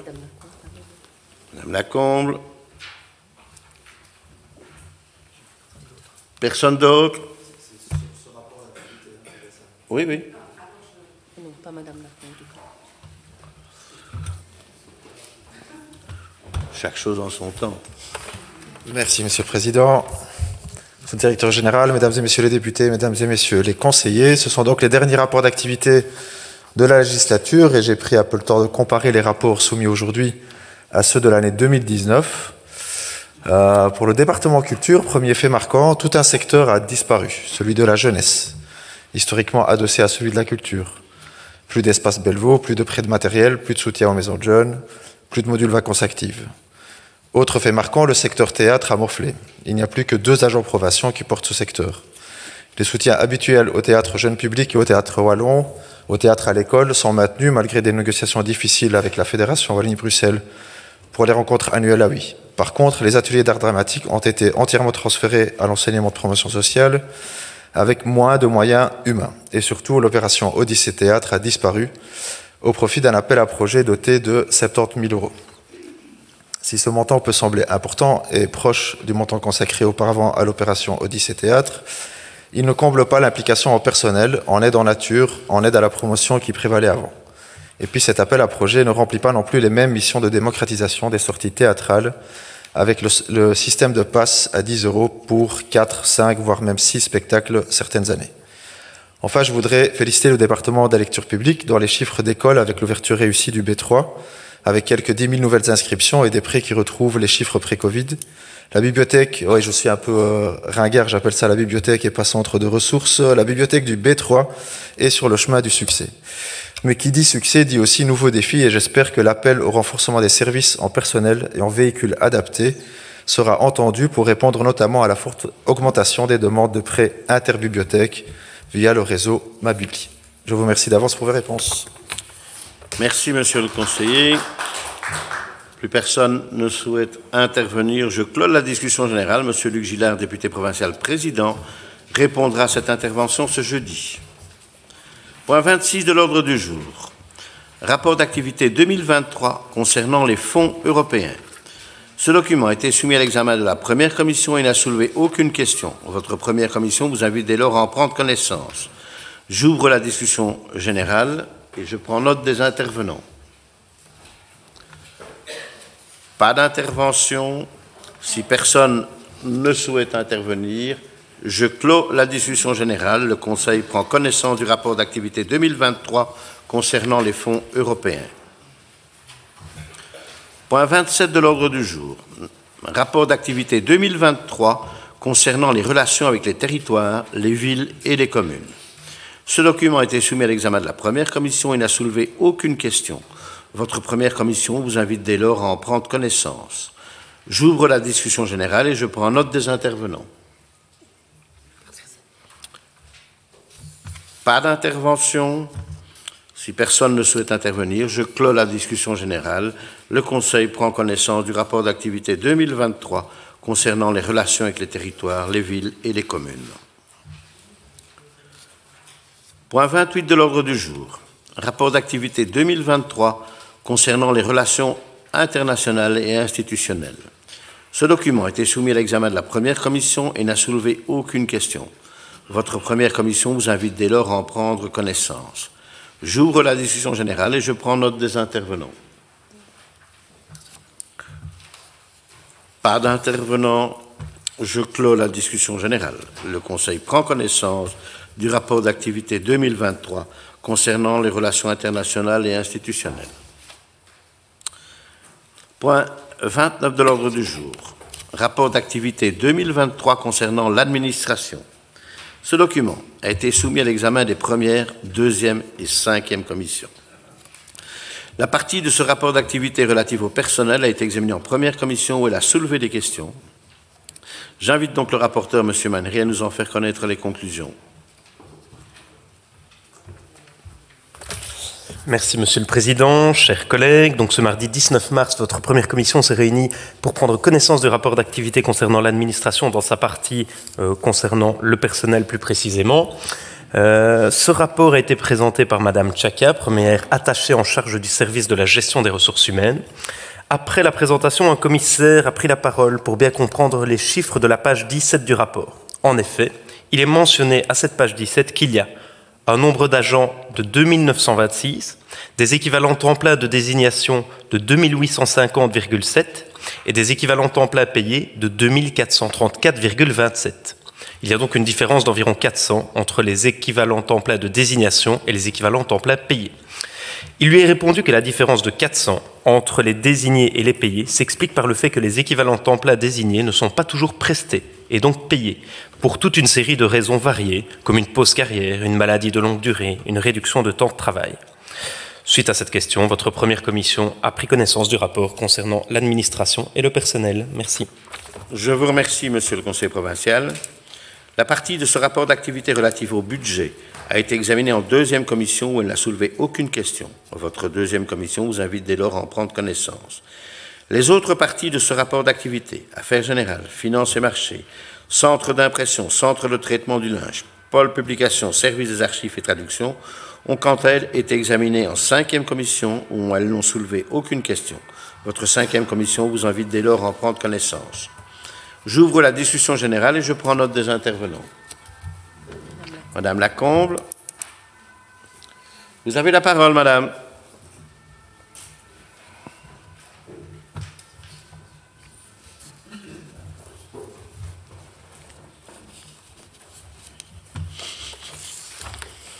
Madame Lacombe. Personne d'autre? Oui, oui. Non, pas Madame Lacombe. Chaque chose en son temps. Merci, Monsieur le Président. Monsieur le directeur général, mesdames et messieurs les députés, mesdames et messieurs les conseillers, ce sont donc les derniers rapports d'activité de la législature et j'ai pris un peu le temps de comparer les rapports soumis aujourd'hui à ceux de l'année 2019. Pour le département culture, premier fait marquant, tout un secteur a disparu, celui de la jeunesse, historiquement adossé à celui de la culture. Plus d'espace Bellevaux, plus de prêts de matériel, plus de soutien aux maisons de jeunes, plus de modules vacances actives. Autre fait marquant, le secteur théâtre a morflé. Il n'y a plus que 2 agents probation qui portent ce secteur. Les soutiens habituels au théâtre jeune public et au théâtre wallon, au théâtre à l'école, sont maintenus malgré des négociations difficiles avec la Fédération Wallonie-Bruxelles pour les rencontres annuelles à oui. Par contre, les ateliers d'art dramatique ont été entièrement transférés à l'enseignement de promotion sociale avec moins de moyens humains. Et surtout, l'opération Odyssée Théâtre a disparu au profit d'un appel à projet doté de 70 000 €. Si ce montant peut sembler important et proche du montant consacré auparavant à l'opération Odyssée Théâtre, il ne comble pas l'implication en personnel, en aide en nature, en aide à la promotion qui prévalait avant. Et puis cet appel à projet ne remplit pas non plus les mêmes missions de démocratisation des sorties théâtrales avec le système de passe à 10 € pour 4, 5, voire même 6 spectacles certaines années. Enfin, je voudrais féliciter le département de la lecture publique dont les chiffres décollent avec l'ouverture réussie du B3, avec quelques 10 000 nouvelles inscriptions et des prêts qui retrouvent les chiffres pré-Covid. La bibliothèque, oui, je suis un peu ringard, j'appelle ça la bibliothèque et pas centre de ressources. La bibliothèque du B3 est sur le chemin du succès. Mais qui dit succès dit aussi nouveaux défis et j'espère que l'appel au renforcement des services en personnel et en véhicules adaptés sera entendu pour répondre notamment à la forte augmentation des demandes de prêts interbibliothèques via le réseau Mabibli. Je vous remercie d'avance pour vos réponses. Merci, monsieur le conseiller. Plus personne ne souhaite intervenir. Je clôt la discussion générale. Monsieur Luc Gillard, député provincial président, répondra à cette intervention ce jeudi. Point 26 de l'ordre du jour. Rapport d'activité 2023 concernant les fonds européens. Ce document a été soumis à l'examen de la première commission et n'a soulevé aucune question. Votre première commission vous invite dès lors à en prendre connaissance. J'ouvre la discussion générale et je prends note des intervenants. Pas d'intervention. Si personne ne souhaite intervenir, je clôt la discussion générale. Le Conseil prend connaissance du rapport d'activité 2023 concernant les fonds européens. Point 27 de l'ordre du jour. Rapport d'activité 2023 concernant les relations avec les territoires, les villes et les communes. Ce document a été soumis à l'examen de la première commission et n'a soulevé aucune question. Votre première commission vous invite dès lors à en prendre connaissance. J'ouvre la discussion générale et je prends note des intervenants. Pas d'intervention. Si personne ne souhaite intervenir, je clôt la discussion générale. Le Conseil prend connaissance du rapport d'activité 2023 concernant les relations avec les territoires, les villes et les communes. Point 28 de l'ordre du jour. Rapport d'activité 2023 concernant les relations internationales et institutionnelles. Ce document a été soumis à l'examen de la première commission et n'a soulevé aucune question. Votre première commission vous invite dès lors à en prendre connaissance. J'ouvre la discussion générale et je prends note des intervenants. Pas d'intervenants. Je clôt la discussion générale. Le Conseil prend connaissance du rapport d'activité 2023 concernant les relations internationales et institutionnelles. Point 29 de l'ordre du jour. Rapport d'activité 2023 concernant l'administration. Ce document a été soumis à l'examen des premières, deuxième et cinquième commissions. La partie de ce rapport d'activité relative au personnel a été examinée en première commission où elle a soulevé des questions. J'invite donc le rapporteur, M. Mannery, à nous en faire connaître les conclusions. Merci, Monsieur le Président, chers collègues. Donc, ce mardi 19 mars, votre première commission s'est réunie pour prendre connaissance du rapport d'activité concernant l'administration dans sa partie concernant le personnel plus précisément. Ce rapport a été présenté par Madame Tchaka, première attachée en charge du service de la gestion des ressources humaines. Après la présentation, un commissaire a pris la parole pour bien comprendre les chiffres de la page 17 du rapport. En effet, il est mentionné à cette page 17 qu'il y a un nombre d'agents de 2926, des équivalents temps plein de désignation de 2850,7 et des équivalents temps plein payés de 2434,27. Il y a donc une différence d'environ 400 entre les équivalents temps plein de désignation et les équivalents temps plein payés. Il lui est répondu que la différence de 400 entre les désignés et les payés s'explique par le fait que les équivalents temps plein désignés ne sont pas toujours prestés et donc payés pour toute une série de raisons variées, comme une pause carrière, une maladie de longue durée, une réduction de temps de travail. Suite à cette question, votre première commission a pris connaissance du rapport concernant l'administration et le personnel. Merci. Je vous remercie, Monsieur le Conseiller provincial. La partie de ce rapport d'activité relative au budget a été examinée en deuxième commission où elle n'a soulevé aucune question. Votre deuxième commission vous invite dès lors à en prendre connaissance. Les autres parties de ce rapport d'activité, affaires générales, finances et marchés, centre d'impression, centre de traitement du linge, pôle publication, service des archives et traduction, ont quant à elles été examinées en cinquième commission où elles n'ont soulevé aucune question. Votre cinquième commission vous invite dès lors à en prendre connaissance. J'ouvre la discussion générale et je prends note des intervenants. Madame Lacombe, vous avez la parole, madame.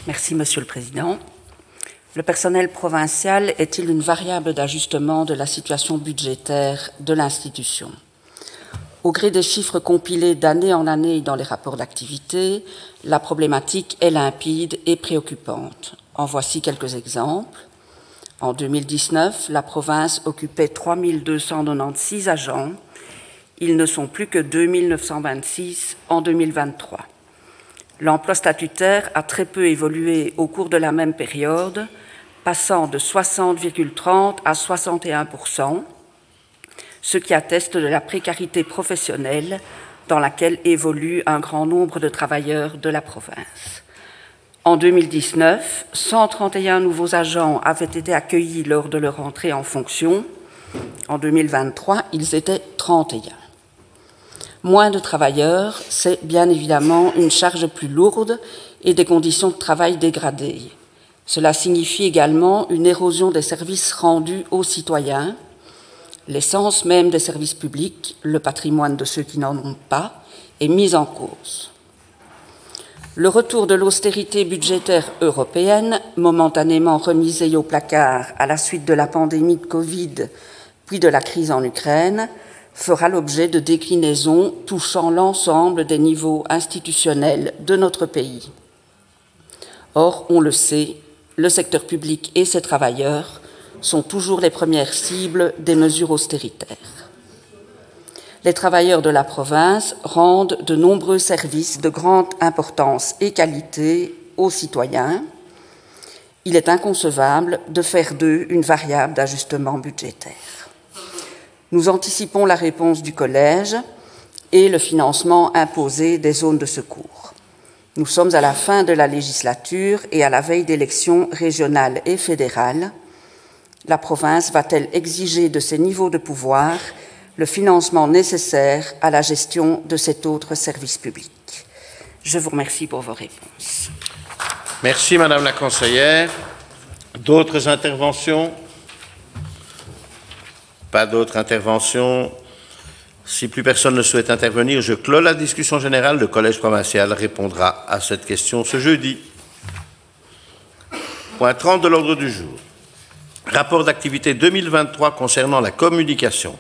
Merci, Monsieur le Président. Le personnel provincial est-il une variable d'ajustement de la situation budgétaire de l'institution? Au gré des chiffres compilés d'année en année dans les rapports d'activité, la problématique est limpide et préoccupante. En voici quelques exemples. En 2019, la province occupait 3 296 agents. Ils ne sont plus que 2 926 en 2023. L'emploi statutaire a très peu évolué au cours de la même période, passant de 60,30 à 61%, ce qui atteste de la précarité professionnelle dans laquelle évolue un grand nombre de travailleurs de la province. En 2019, 131 nouveaux agents avaient été accueillis lors de leur entrée en fonction. En 2023, ils étaient 31. Moins de travailleurs, c'est bien évidemment une charge plus lourde et des conditions de travail dégradées. Cela signifie également une érosion des services rendus aux citoyens. L'essence même des services publics, le patrimoine de ceux qui n'en ont pas, est mis en cause. Le retour de l'austérité budgétaire européenne, momentanément remisée au placard à la suite de la pandémie de Covid, puis de la crise en Ukraine, fera l'objet de déclinaisons touchant l'ensemble des niveaux institutionnels de notre pays. Or, on le sait, le secteur public et ses travailleurs sont toujours les premières cibles des mesures austéritaires. Les travailleurs de la province rendent de nombreux services de grande importance et qualité aux citoyens. Il est inconcevable de faire d'eux une variable d'ajustement budgétaire. Nous anticipons la réponse du Collège et le financement imposé des zones de secours. Nous sommes à la fin de la législature et à la veille d'élections régionales et fédérales. La province va-t-elle exiger de ses niveaux de pouvoir le financement nécessaire à la gestion de cet autre service public? Je vous remercie pour vos réponses. Merci, Madame la conseillère. D'autres interventions? Pas d'autres interventions. Si plus personne ne souhaite intervenir, je clôt la discussion générale. Le Collège provincial répondra à cette question ce jeudi. Point 30 de l'ordre du jour. Rapport d'activité 2023 concernant la communication.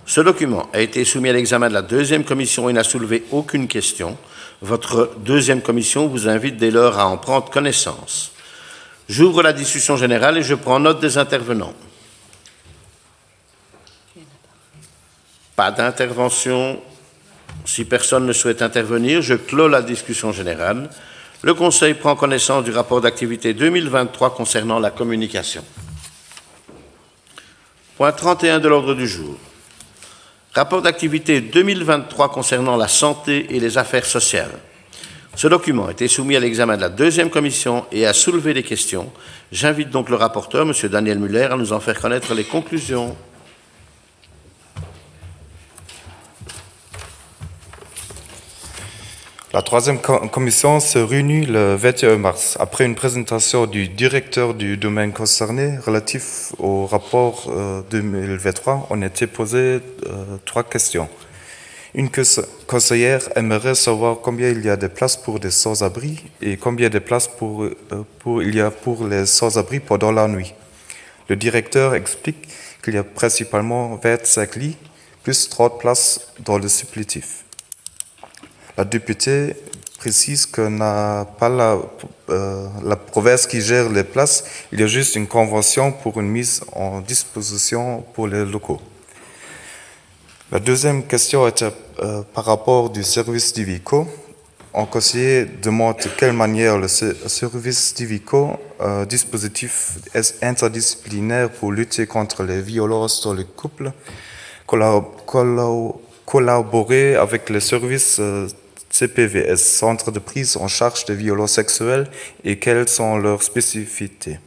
Ce document a été soumis à l'examen de la deuxième commission et n'a soulevé aucune question. Votre deuxième commission vous invite dès lors à en prendre connaissance. J'ouvre la discussion générale et je prends note des intervenants. Pas d'intervention. Si personne ne souhaite intervenir, je clôt la discussion générale. Le Conseil prend connaissance du rapport d'activité 2023 concernant la communication. Point 31 de l'ordre du jour. Rapport d'activité 2023 concernant la santé et les affaires sociales. Ce document a été soumis à l'examen de la deuxième commission et a soulevé des questions. J'invite donc le rapporteur, M. Daniel Muller, à nous en faire connaître les conclusions. La troisième commission se réunit le 21 mars. Après une présentation du directeur du domaine concerné relatif au rapport 2023, on a été posé 3 questions. Une conseillère aimerait savoir combien il y a de places pour des sans-abri et combien de places il y a pour les sans-abri pendant la nuit. Le directeur explique qu'il y a principalement 25 lits plus 30 places dans le supplétif. La députée précise que n'a pas la province qui gère les places, il y a juste une convention pour une mise en disposition pour les locaux. La deuxième question était par rapport du service d'IVICO. Un conseiller demande de quelle manière le service d'IVICO, dispositif interdisciplinaire pour lutter contre les violences dans les couples, collaborer avec les services CPVS, Centre de prise en charge des violences sexuelles, et quelles sont leurs spécificités.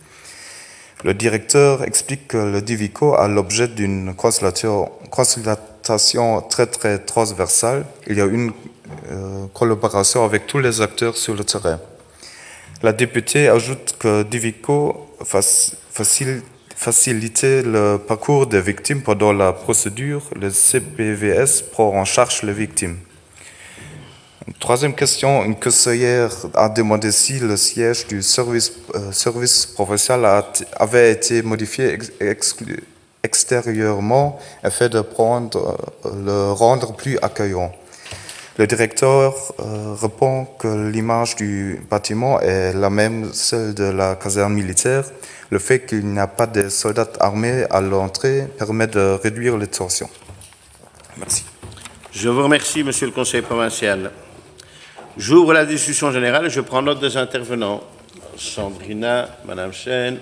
Le directeur explique que le DIVICO a l'objet d'une consultation très transversale. Il y a une collaboration avec tous les acteurs sur le terrain. La députée ajoute que DIVICO facilite le parcours des victimes pendant la procédure. Le CPVS prend en charge les victimes. Troisième question, une conseillère a demandé si le siège du service provincial avait été modifié extérieurement afin de le rendre plus accueillant. Le directeur répond que l'image du bâtiment est la même, celle de la caserne militaire. Le fait qu'il n'y a pas de soldats armés à l'entrée permet de réduire les tensions. Merci. Je vous remercie, Monsieur le conseiller provincial. J'ouvre la discussion générale et je prends note des intervenants. Sandrina, Madame Chen,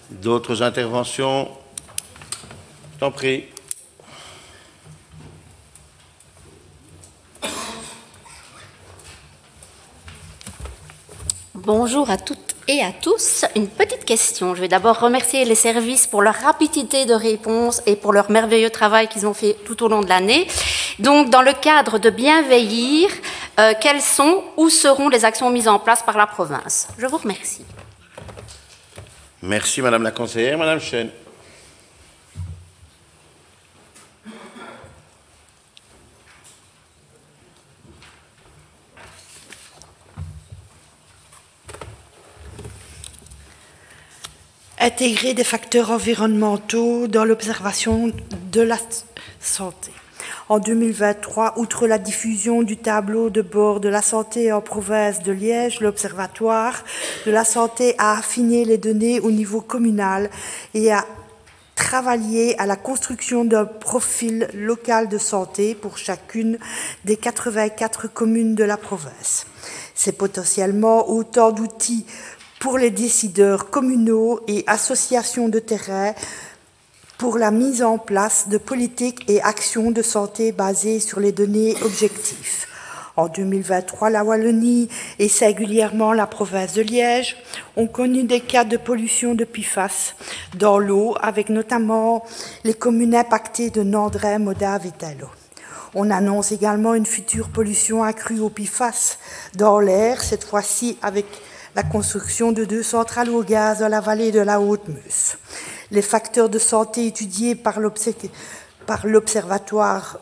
d'autres interventions? Je t'en prie. Bonjour à toutes et à tous. Une petite question. Je vais d'abord remercier les services pour leur rapidité de réponse et pour leur merveilleux travail qu'ils ont fait tout au long de l'année. Donc, dans le cadre de bien veillir, quelles sont ou seront les actions mises en place par la province? Je vous remercie. Merci, Madame la conseillère. Madame Chen. Intégrer des facteurs environnementaux dans l'observation de la santé. En 2023, outre la diffusion du tableau de bord de la santé en province de Liège, l'Observatoire de la santé a affiné les données au niveau communal et a travaillé à la construction d'un profil local de santé pour chacune des 84 communes de la province. C'est potentiellement autant d'outils pour les décideurs communaux et associations de terrain pour la mise en place de politiques et actions de santé basées sur les données objectives. En 2023, la Wallonie et singulièrement la province de Liège ont connu des cas de pollution de PFAS dans l'eau, avec notamment les communes impactées de Nandrin, Modave et Talot. On annonce également une future pollution accrue au PFAS dans l'air, cette fois-ci avec la construction de 2 centrales au gaz dans la vallée de la Haute-Meuse. Les facteurs de santé étudiés par l'Observatoire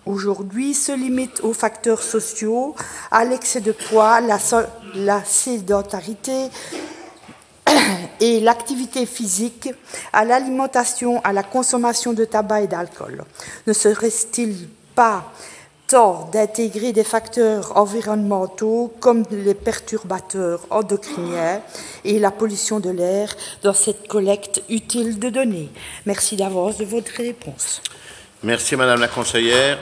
aujourd'hui se limitent aux facteurs sociaux, à l'excès de poids, la sédentarité et l'activité physique, à l'alimentation, à la consommation de tabac et d'alcool. Ne serait-il pas temps d'intégrer des facteurs environnementaux comme les perturbateurs endocriniens et la pollution de l'air dans cette collecte utile de données? Merci d'avance de votre réponse. Merci, Madame la conseillère.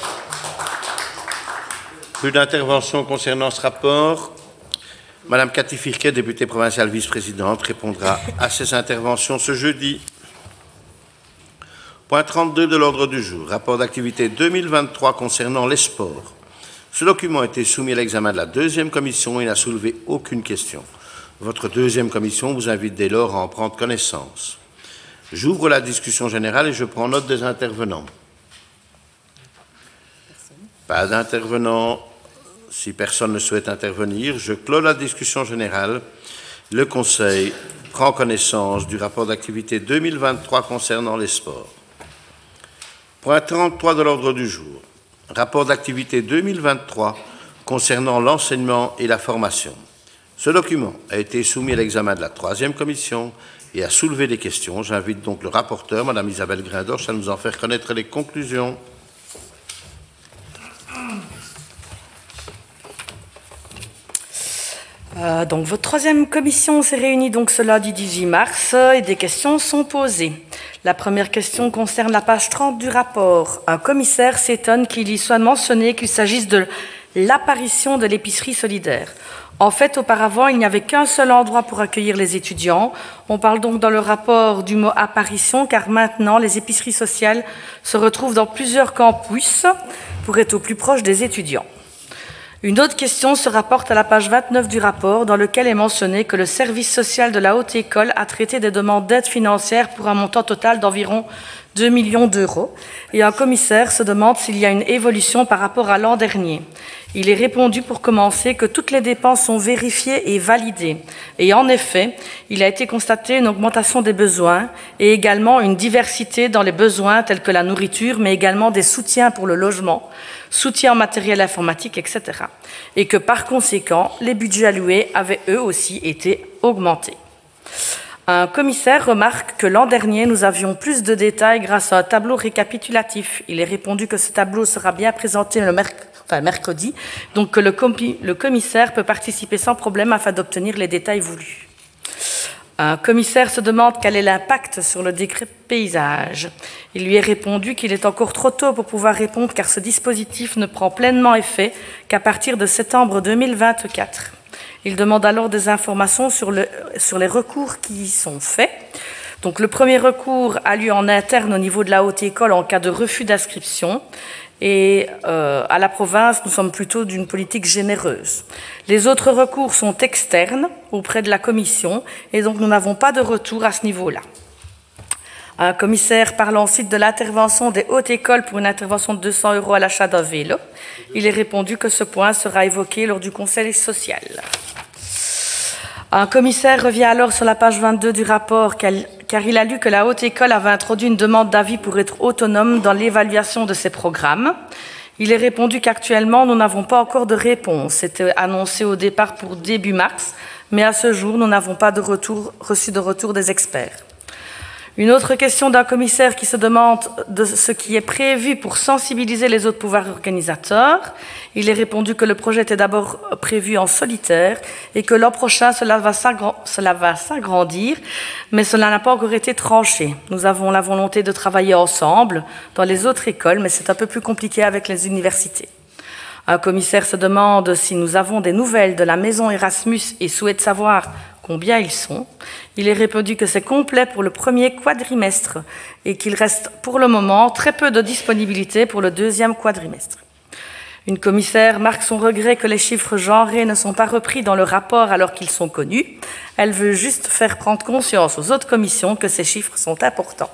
Plus d'interventions concernant ce rapport. Madame Cathy Firquet, députée provinciale vice-présidente, répondra à ces interventions ce jeudi. Point 32 de l'ordre du jour, rapport d'activité 2023 concernant les sports. Ce document a été soumis à l'examen de la deuxième commission et n'a soulevé aucune question. Votre deuxième commission vous invite dès lors à en prendre connaissance. J'ouvre la discussion générale et je prends note des intervenants. Pas d'intervenants. Si personne ne souhaite intervenir, je clôt la discussion générale. Le Conseil prend connaissance du rapport d'activité 2023 concernant les sports. Point 33 de l'ordre du jour. rapport d'activité 2023 concernant l'enseignement et la formation. Ce document a été soumis à l'examen de la 3e commission et a soulevé des questions. J'invite donc le rapporteur, Mme Isabelle Grindoche, à nous en faire connaître les conclusions. Donc, votre 3e commission s'est réunie donc ce lundi 18 mars et des questions sont posées. La première question concerne la page 30 du rapport. Un commissaire s'étonne qu'il y soit mentionné qu'il s'agisse de l'apparition de l'épicerie solidaire. En fait, auparavant, il n'y avait qu'un seul endroit pour accueillir les étudiants. On parle donc dans le rapport du mot « apparition » car maintenant, les épiceries sociales se retrouvent dans plusieurs campus pour être au plus proche des étudiants. Une autre question se rapporte à la page 29 du rapport, dans lequel est mentionné que le service social de la Haute École a traité des demandes d'aide financière pour un montant total d'environ 2 millions d'euros. Et un commissaire se demande s'il y a une évolution par rapport à l'an dernier. Il est répondu pour commencer que toutes les dépenses sont vérifiées et validées. Et en effet, il a été constaté une augmentation des besoins et également une diversité dans les besoins tels que la nourriture, mais également des soutiens pour le logement, soutien en matériel informatique, etc. Et que par conséquent, les budgets alloués avaient eux aussi été augmentés. Un commissaire remarque que l'an dernier, nous avions plus de détails grâce à un tableau récapitulatif. Il est répondu que ce tableau sera bien présenté le mercredi, donc que le commissaire peut participer sans problème afin d'obtenir les détails voulus. Un commissaire se demande quel est l'impact sur le décret paysage. Il lui est répondu qu'il est encore trop tôt pour pouvoir répondre car ce dispositif ne prend pleinement effet qu'à partir de septembre 2024. Il demande alors des informations sur les recours qui y sont faits. Donc, le premier recours a lieu en interne au niveau de la Haute École en cas de refus d'inscription. Et à la province, nous sommes plutôt d'une politique généreuse. Les autres recours sont externes auprès de la commission et donc nous n'avons pas de retour à ce niveau-là. Un commissaire parle ensuite de l'intervention des hautes écoles pour une intervention de 200 € à l'achat d'un vélo. Il est répondu que ce point sera évoqué lors du conseil social. Un commissaire revient alors sur la page 22 du rapport car il a lu que la Haute École avait introduit une demande d'avis pour être autonome dans l'évaluation de ses programmes. Il est répondu qu'actuellement, nous n'avons pas encore de réponse. C'était annoncé au départ pour début mars, mais à ce jour, nous n'avons pas reçu de retour des experts. Une autre question d'un commissaire qui se demande de ce qui est prévu pour sensibiliser les autres pouvoirs organisateurs. Il est répondu que le projet était d'abord prévu en solitaire et que l'an prochain, cela va s'agrandir, mais cela n'a pas encore été tranché. Nous avons la volonté de travailler ensemble dans les autres écoles, mais c'est un peu plus compliqué avec les universités. Un commissaire se demande si nous avons des nouvelles de la maison Erasmus et souhaite savoir combien ils sont. Il est répondu que c'est complet pour le premier quadrimestre et qu'il reste pour le moment très peu de disponibilité pour le deuxième quadrimestre. Une commissaire marque son regret que les chiffres genrés ne sont pas repris dans le rapport alors qu'ils sont connus. Elle veut juste faire prendre conscience aux autres commissions que ces chiffres sont importants.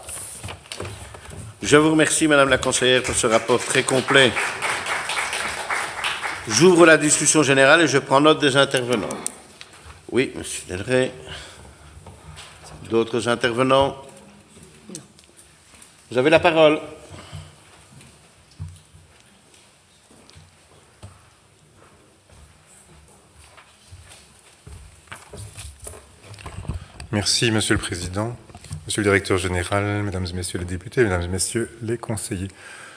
Je vous remercie, Madame la conseillère, pour ce rapport très complet. J'ouvre la discussion générale et je prends note des intervenants. Oui, Monsieur Delray. D'autres intervenants? Vous avez la parole. Merci, Monsieur le Président, Monsieur le Directeur Général, Mesdames et Messieurs les députés, Mesdames et Messieurs les conseillers.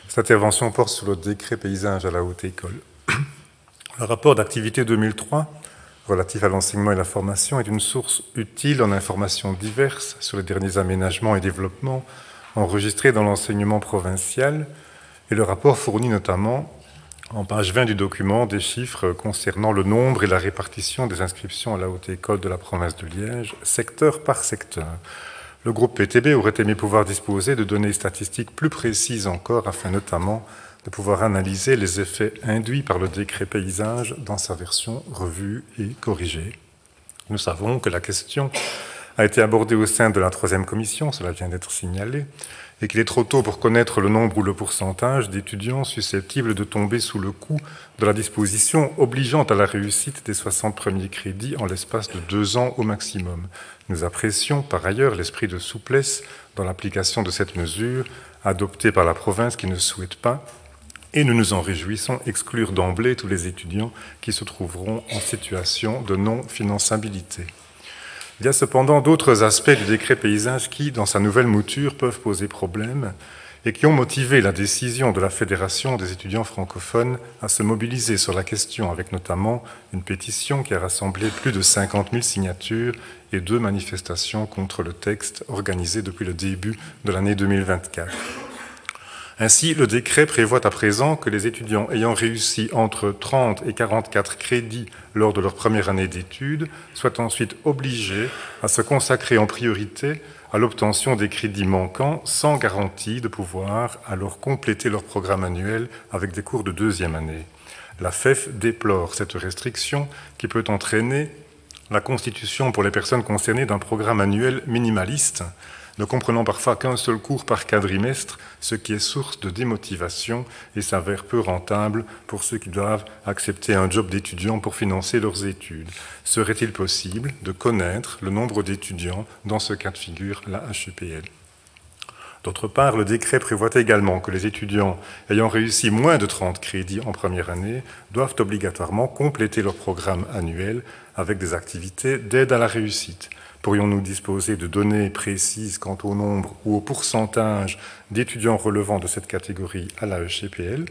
Cette intervention porte sur le décret paysage à la Haute École. Le rapport d'activité 2003 relatif à l'enseignement et la formation est une source utile en informations diverses sur les derniers aménagements et développements enregistrés dans l'enseignement provincial et le rapport fournit notamment en page 20 du document des chiffres concernant le nombre et la répartition des inscriptions à la Haute École de la province de Liège, secteur par secteur. Le groupe PTB aurait aimé pouvoir disposer de données statistiques plus précises encore afin notamment de pouvoir analyser les effets induits par le décret paysage dans sa version revue et corrigée. Nous savons que la question a été abordée au sein de la 3e commission, cela vient d'être signalé, et qu'il est trop tôt pour connaître le nombre ou le pourcentage d'étudiants susceptibles de tomber sous le coup de la disposition obligeant à la réussite des 60 premiers crédits en l'espace de 2 ans au maximum. Nous apprécions par ailleurs l'esprit de souplesse dans l'application de cette mesure adoptée par la province qui ne souhaite pas et nous nous en réjouissons, exclure d'emblée tous les étudiants qui se trouveront en situation de non-finançabilité. Il y a cependant d'autres aspects du décret paysage qui, dans sa nouvelle mouture, peuvent poser problème et qui ont motivé la décision de la Fédération des étudiants francophones à se mobiliser sur la question, avec notamment une pétition qui a rassemblé plus de 50 000 signatures et 2 manifestations contre le texte organisées depuis le début de l'année 2024. Ainsi, le décret prévoit à présent que les étudiants ayant réussi entre 30 et 44 crédits lors de leur première année d'études soient ensuite obligés à se consacrer en priorité à l'obtention des crédits manquants sans garantie de pouvoir alors compléter leur programme annuel avec des cours de deuxième année. La FEF déplore cette restriction qui peut entraîner la constitution pour les personnes concernées d'un programme annuel minimaliste, ne comprenant parfois qu'un seul cours par quadrimestre, ce qui est source de démotivation et s'avère peu rentable pour ceux qui doivent accepter un job d'étudiant pour financer leurs études. Serait-il possible de connaître le nombre d'étudiants dans ce cas de figure, la HEPL? D'autre part, le décret prévoit également que les étudiants ayant réussi moins de 30 crédits en première année doivent obligatoirement compléter leur programme annuel avec des activités d'aide à la réussite. Pourrions-nous disposer de données précises quant au nombre ou au pourcentage d'étudiants relevant de cette catégorie à la HEPL?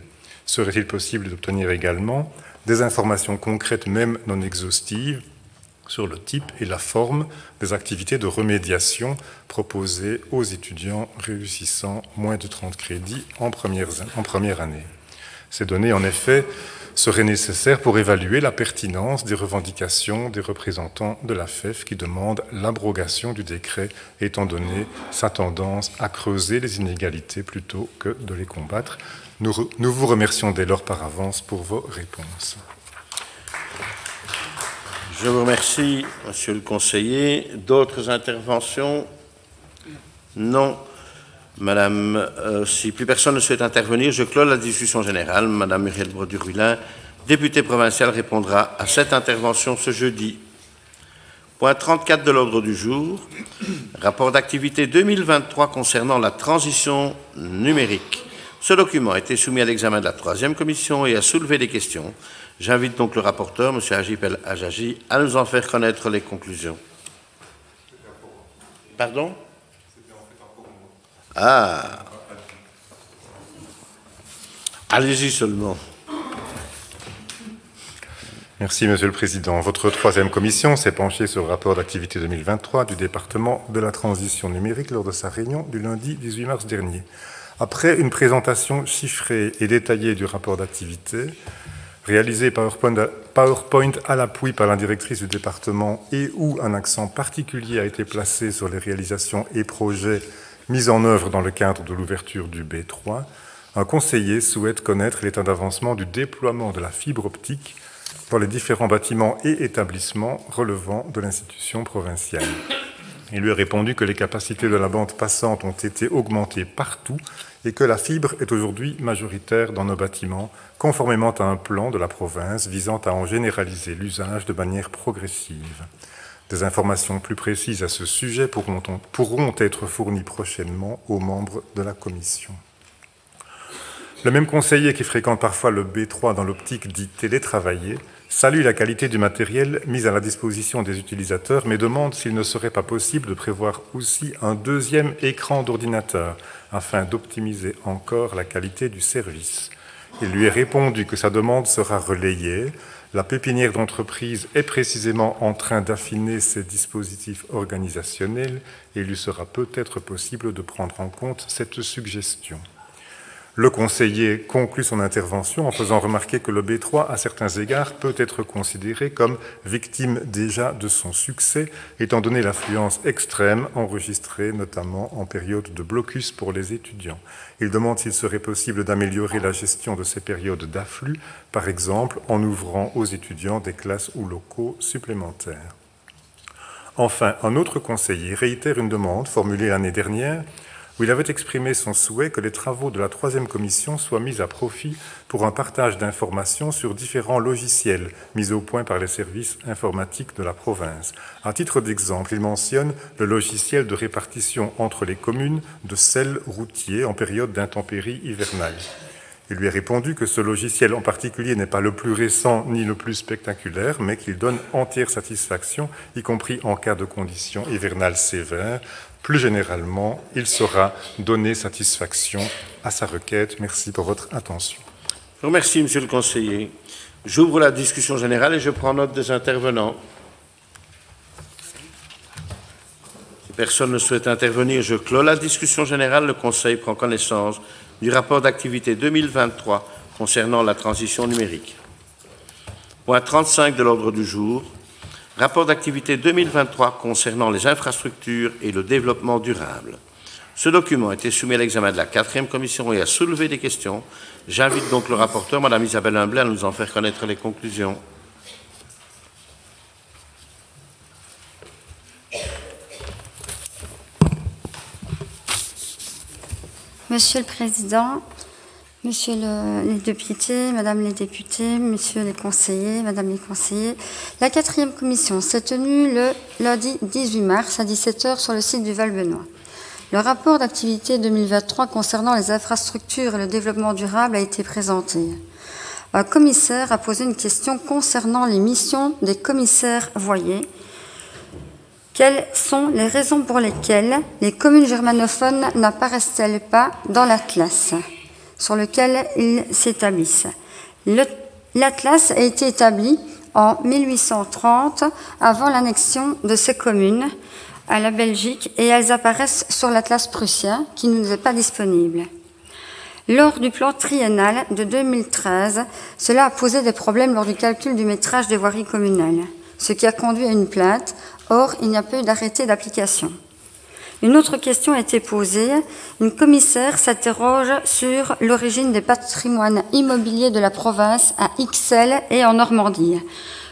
Serait-il possible d'obtenir également des informations concrètes, même non exhaustives, sur le type et la forme des activités de remédiation proposées aux étudiants réussissant moins de 30 crédits en première année? Ces données, en effet, seraient nécessaires pour évaluer la pertinence des revendications des représentants de la FEF qui demandent l'abrogation du décret, étant donné sa tendance à creuser les inégalités plutôt que de les combattre. Nous vous remercions dès lors par avance pour vos réponses. Je vous remercie, Monsieur le conseiller. D'autres interventions? Non. Madame, si plus personne ne souhaite intervenir, je clôt la discussion générale. Madame Muriel Brodurulin, députée provinciale, répondra à cette intervention ce jeudi. Point 34 de l'ordre du jour, rapport d'activité 2023 concernant la transition numérique. Ce document a été soumis à l'examen de la 3e commission et a soulevé des questions. J'invite donc le rapporteur, M. Agip El Hajaji, à nous en faire connaître les conclusions. Pardon? Ah, allez-y seulement. Merci, Monsieur le Président. Votre 3e commission s'est penchée sur le rapport d'activité 2023 du département de la transition numérique lors de sa réunion du lundi 18 mars dernier. Après une présentation chiffrée et détaillée du rapport d'activité, réalisé PowerPoint à l'appui par la directrice du département et où un accent particulier a été placé sur les réalisations et projets mis en œuvre dans le cadre de l'ouverture du B3, un conseiller souhaite connaître l'état d'avancement du déploiement de la fibre optique dans les différents bâtiments et établissements relevant de l'institution provinciale. Il lui a répondu que les capacités de la bande passante ont été augmentées partout et que la fibre est aujourd'hui majoritaire dans nos bâtiments, conformément à un plan de la province visant à en généraliser l'usage de manière progressive. Des informations plus précises à ce sujet pourront être fournies prochainement aux membres de la commission. Le même conseiller qui fréquente parfois le B3 dans l'optique dit télétravailler salue la qualité du matériel mis à la disposition des utilisateurs, mais demande s'il ne serait pas possible de prévoir aussi un 2e écran d'ordinateur afin d'optimiser encore la qualité du service. Il lui est répondu que sa demande sera relayée. La pépinière d'entreprise est précisément en train d'affiner ses dispositifs organisationnels et il lui sera peut-être possible de prendre en compte cette suggestion. Le conseiller conclut son intervention en faisant remarquer que le B3, à certains égards, peut être considéré comme victime déjà de son succès, étant donné l'affluence extrême enregistrée notamment en période de blocus pour les étudiants. Il demande s'il serait possible d'améliorer la gestion de ces périodes d'afflux, par exemple en ouvrant aux étudiants des classes ou locaux supplémentaires. Enfin, un autre conseiller réitère une demande formulée l'année dernière où il avait exprimé son souhait que les travaux de la 3e commission soient mis à profit pour un partage d'informations sur différents logiciels mis au point par les services informatiques de la province. À titre d'exemple, il mentionne le logiciel de répartition entre les communes de sel routier en période d'intempéries hivernales. Il lui est répondu que ce logiciel en particulier n'est pas le plus récent ni le plus spectaculaire, mais qu'il donne entière satisfaction, y compris en cas de conditions hivernales sévères. Plus généralement, il saura donner satisfaction à sa requête. Merci pour votre attention. Je vous remercie, Monsieur le conseiller. J'ouvre la discussion générale et je prends note des intervenants. Si personne ne souhaite intervenir, je clôt la discussion générale. Le Conseil prend connaissance du rapport d'activité 2023 concernant la transition numérique. Point 35 de l'ordre du jour. Rapport d'activité 2023 concernant les infrastructures et le développement durable. Ce document a été soumis à l'examen de la 4e commission et a soulevé des questions. J'invite donc le rapporteur, Mme Isabelle Humblet, à nous en faire connaître les conclusions. Monsieur le Président, Monsieur les députés, Madame les députés, Messieurs les conseillers, Madame les conseillers, la 4e commission s'est tenue le lundi 18 mars à 17 h sur le site du Val-Benoît. Le rapport d'activité 2023 concernant les infrastructures et le développement durable a été présenté. Un commissaire a posé une question concernant les missions des commissaires voyés. Quelles sont les raisons pour lesquelles les communes germanophones n'apparaissent-elles pas dans l'Atlas sur lequel ils s'établissent? L'Atlas a été établi en 1830, avant l'annexion de ces communes à la Belgique, et elles apparaissent sur l'Atlas prussien, qui ne nous est pas disponible. Lors du plan triennal de 2013, cela a posé des problèmes lors du calcul du métrage des voiries communales, ce qui a conduit à une plainte. Or, il n'y a pas eu d'arrêté d'application. Une autre question a été posée. Une commissaire s'interroge sur l'origine des patrimoines immobiliers de la province à Ixelles et en Normandie.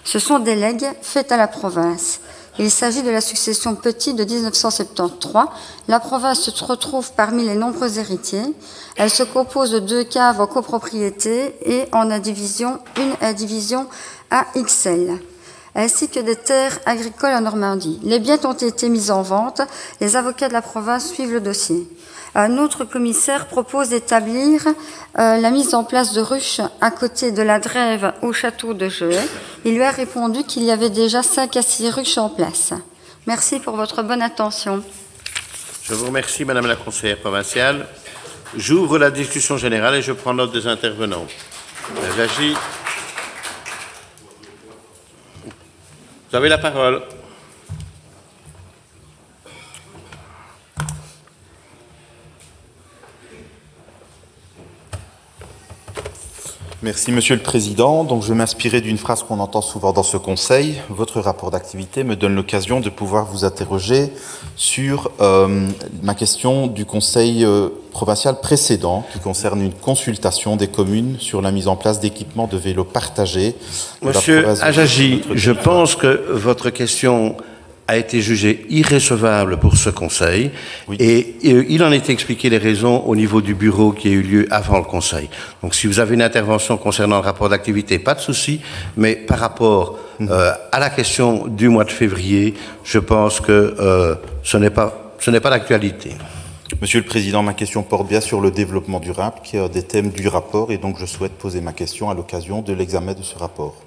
Ce sont des legs faits à la province. Il s'agit de la succession Petit de 1973. La province se retrouve parmi les nombreux héritiers. Elle se compose de 2 caves en copropriété et en indivision, une indivision à Ixelles, ainsi que des terres agricoles en Normandie. Les biens ont été mis en vente. Les avocats de la province suivent le dossier. Un autre commissaire propose d'établir la mise en place de ruches à côté de la Drève au château de Jehet. Il lui a répondu qu'il y avait déjà 5 à 6 ruches en place. Merci pour votre bonne attention. Je vous remercie, Madame la conseillère provinciale. J'ouvre la discussion générale et je prends note des intervenants. J'agis. Vous avez la parole. Merci, Monsieur le Président. Donc, je vais m'inspirer d'une phrase qu'on entend souvent dans ce Conseil. Votre rapport d'activité me donne l'occasion de pouvoir vous interroger sur ma question du Conseil provincial précédent, qui concerne une consultation des communes sur la mise en place d'équipements de vélos partagés. Monsieur Ajagi, je pense que votre question a été jugée irrecevable pour ce Conseil, oui. Et il en est expliqué les raisons au niveau du bureau qui a eu lieu avant le Conseil. Donc si vous avez une intervention concernant le rapport d'activité, pas de souci, mais par rapport à la question du mois de février, je pense que ce n'est pas d'actualité. Monsieur le Président, ma question porte bien sur le développement durable, qui est un des thèmes du rapport, et donc je souhaite poser ma question à l'occasion de l'examen de ce rapport.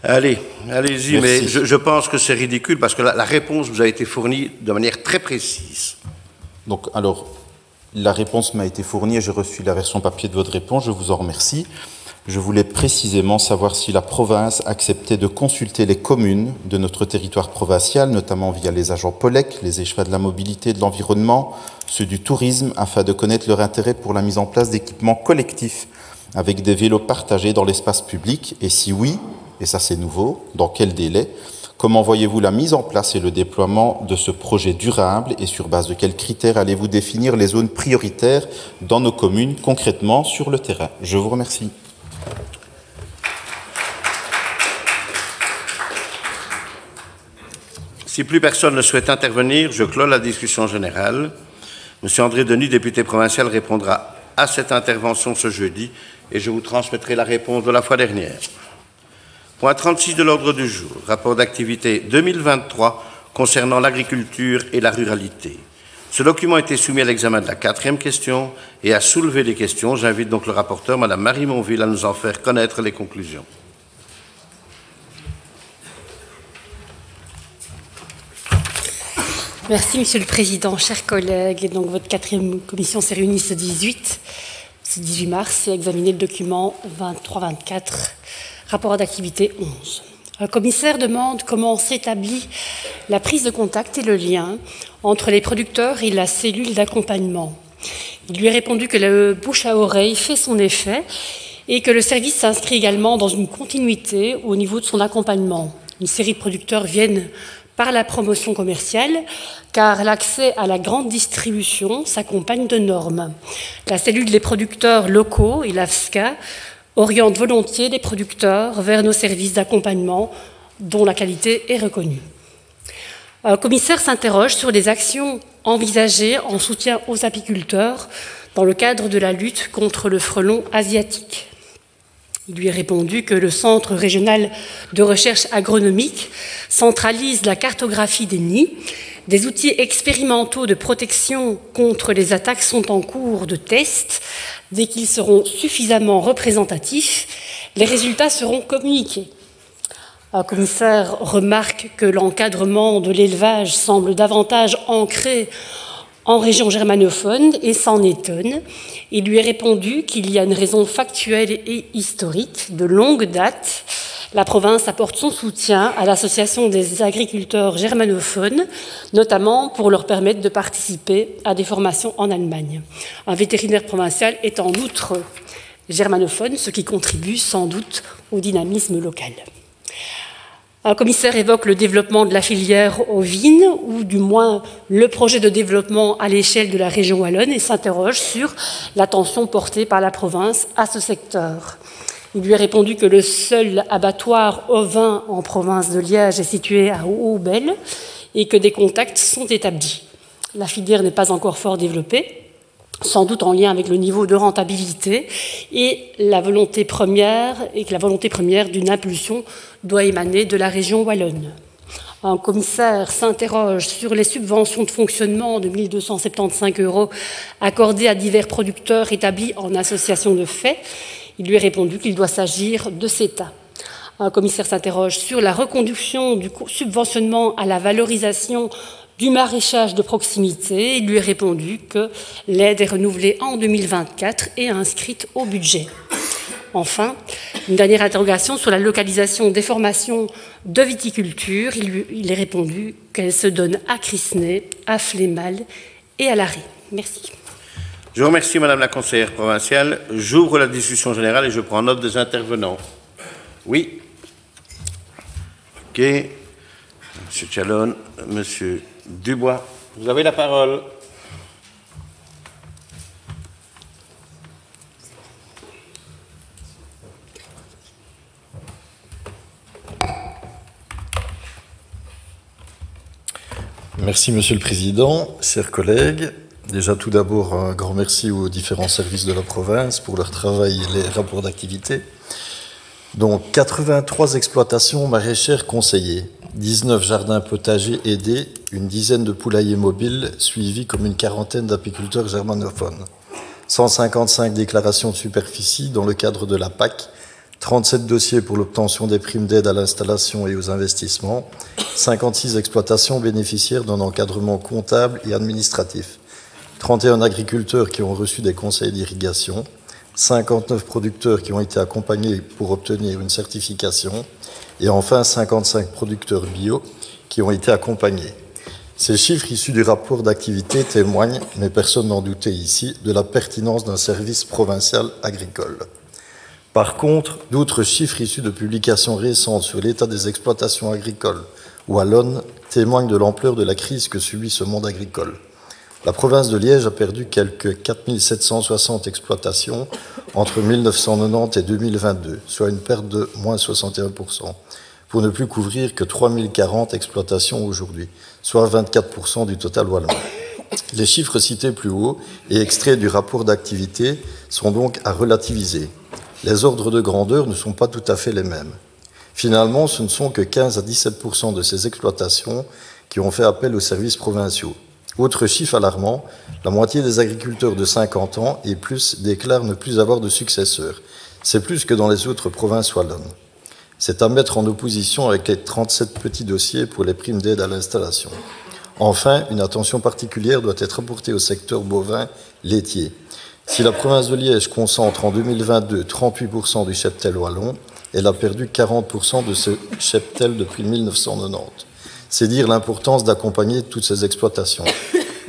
Allez-y, mais je pense que c'est ridicule parce que la réponse vous a été fournie de manière très précise. Donc, alors, la réponse m'a été fournie et j'ai reçu la version papier de votre réponse, je vous en remercie. Je voulais précisément savoir si la province acceptait de consulter les communes de notre territoire provincial, notamment via les agents POLEC, les échevins de la mobilité et de l'environnement, ceux du tourisme, afin de connaître leur intérêt pour la mise en place d'équipements collectifs avec des vélos partagés dans l'espace public, et si oui, et ça c'est nouveau, dans quel délai? Comment voyez-vous la mise en place et le déploiement de ce projet durable et sur base de quels critères allez-vous définir les zones prioritaires dans nos communes concrètement sur le terrain? Je vous remercie. Si plus personne ne souhaite intervenir, je clôt la discussion générale. Monsieur André Denis, député provincial, répondra à cette intervention ce jeudi et je vous transmettrai la réponse de la fois dernière. Point 36 de l'ordre du jour, rapport d'activité 2023 concernant l'agriculture et la ruralité. Ce document a été soumis à l'examen de la 4e question et a soulevé des questions. J'invite donc le rapporteur, Mme Marie Monville, à nous en faire connaître les conclusions. Merci, Monsieur le Président, chers collègues. Et donc, votre 4e commission s'est réunie ce 18 mars et a examiné le document 23-24, rapport d'activité 11. Le commissaire demande comment s'établit la prise de contact et le lien entre les producteurs et la cellule d'accompagnement. Il lui a répondu que le bouche à oreille fait son effet et que le service s'inscrit également dans une continuité au niveau de son accompagnement. Une série de producteurs viennent par la promotion commerciale, car l'accès à la grande distribution s'accompagne de normes. La cellule des producteurs locaux et l'AFSCA oriente volontiers les producteurs vers nos services d'accompagnement dont la qualité est reconnue. Le commissaire s'interroge sur les actions envisagées en soutien aux apiculteurs dans le cadre de la lutte contre le frelon asiatique. Il lui est répondu que le Centre régional de recherche agronomique centralise la cartographie des nids. Des outils expérimentaux de protection contre les attaques sont en cours de test. Dès qu'ils seront suffisamment représentatifs, les résultats seront communiqués. Le commissaire remarque que l'encadrement de l'élevage semble davantage ancré en région germanophone et s'en étonne. Il lui est répondu qu'il y a une raison factuelle et historique. De longue date, la province apporte son soutien à l'association des agriculteurs germanophones, notamment pour leur permettre de participer à des formations en Allemagne. Un vétérinaire provincial est en outre germanophone, ce qui contribue sans doute au dynamisme local. Un commissaire évoque le développement de la filière ovine, ou du moins le projet de développement à l'échelle de la région wallonne, et s'interroge sur l'attention portée par la province à ce secteur. Il lui a répondu que le seul abattoir ovin en province de Liège est situé à Aubel et que des contacts sont établis. La filière n'est pas encore fort développée, sans doute en lien avec le niveau de rentabilité et la volonté première, d'une impulsion doit émaner de la région wallonne. Un commissaire s'interroge sur les subventions de fonctionnement de 1 275 € accordées à divers producteurs établis en association de fait. Il lui est répondu qu'il doit s'agir de CETA. Un commissaire s'interroge sur la reconduction du subventionnement à la valorisation du maraîchage de proximité. Il lui est répondu que l'aide est renouvelée en 2024 et inscrite au budget. Enfin, une dernière interrogation sur la localisation des formations de viticulture. Il est répondu qu'elles se donnent à Crisnay, à Flémal et à Larrey. Merci. Je vous remercie, Madame la conseillère provinciale. J'ouvre la discussion générale et je prends note des intervenants. Oui. OK. Monsieur Chalon, Monsieur Dubois, vous avez la parole. Merci, Monsieur le Président, chers collègues. Déjà, tout d'abord, un grand merci aux différents services de la province pour leur travail et les rapports d'activité. Donc, 83 exploitations maraîchères conseillées, 19 jardins potagers aidés, une dizaine de poulaillers mobiles, suivis comme une quarantaine d'apiculteurs germanophones, 155 déclarations de superficie dans le cadre de la PAC, 37 dossiers pour l'obtention des primes d'aide à l'installation et aux investissements, 56 exploitations bénéficiaires d'un encadrement comptable et administratif, 31 agriculteurs qui ont reçu des conseils d'irrigation, 59 producteurs qui ont été accompagnés pour obtenir une certification et enfin 55 producteurs bio qui ont été accompagnés. Ces chiffres issus du rapport d'activité témoignent, mais personne n'en doutait ici, de la pertinence d'un service provincial agricole. Par contre, d'autres chiffres issus de publications récentes sur l'état des exploitations agricoles wallonnes témoignent de l'ampleur de la crise que subit ce monde agricole. La province de Liège a perdu quelques 4 760 exploitations entre 1990 et 2022, soit une perte de moins 61%, pour ne plus couvrir que 3 040 exploitations aujourd'hui, soit 24% du total wallon. Les chiffres cités plus haut et extraits du rapport d'activité sont donc à relativiser. Les ordres de grandeur ne sont pas tout à fait les mêmes. Finalement, ce ne sont que 15 à 17% de ces exploitations qui ont fait appel aux services provinciaux. Autre chiffre alarmant, la moitié des agriculteurs de 50 ans et plus déclarent ne plus avoir de successeur. C'est plus que dans les autres provinces wallonnes. C'est à mettre en opposition avec les 37 petits dossiers pour les primes d'aide à l'installation. Enfin, une attention particulière doit être apportée au secteur bovin laitier. Si la province de Liège concentre en 2022 38% du cheptel wallon, elle a perdu 40% de ce cheptel depuis 1990. C'est dire l'importance d'accompagner toutes ces exploitations.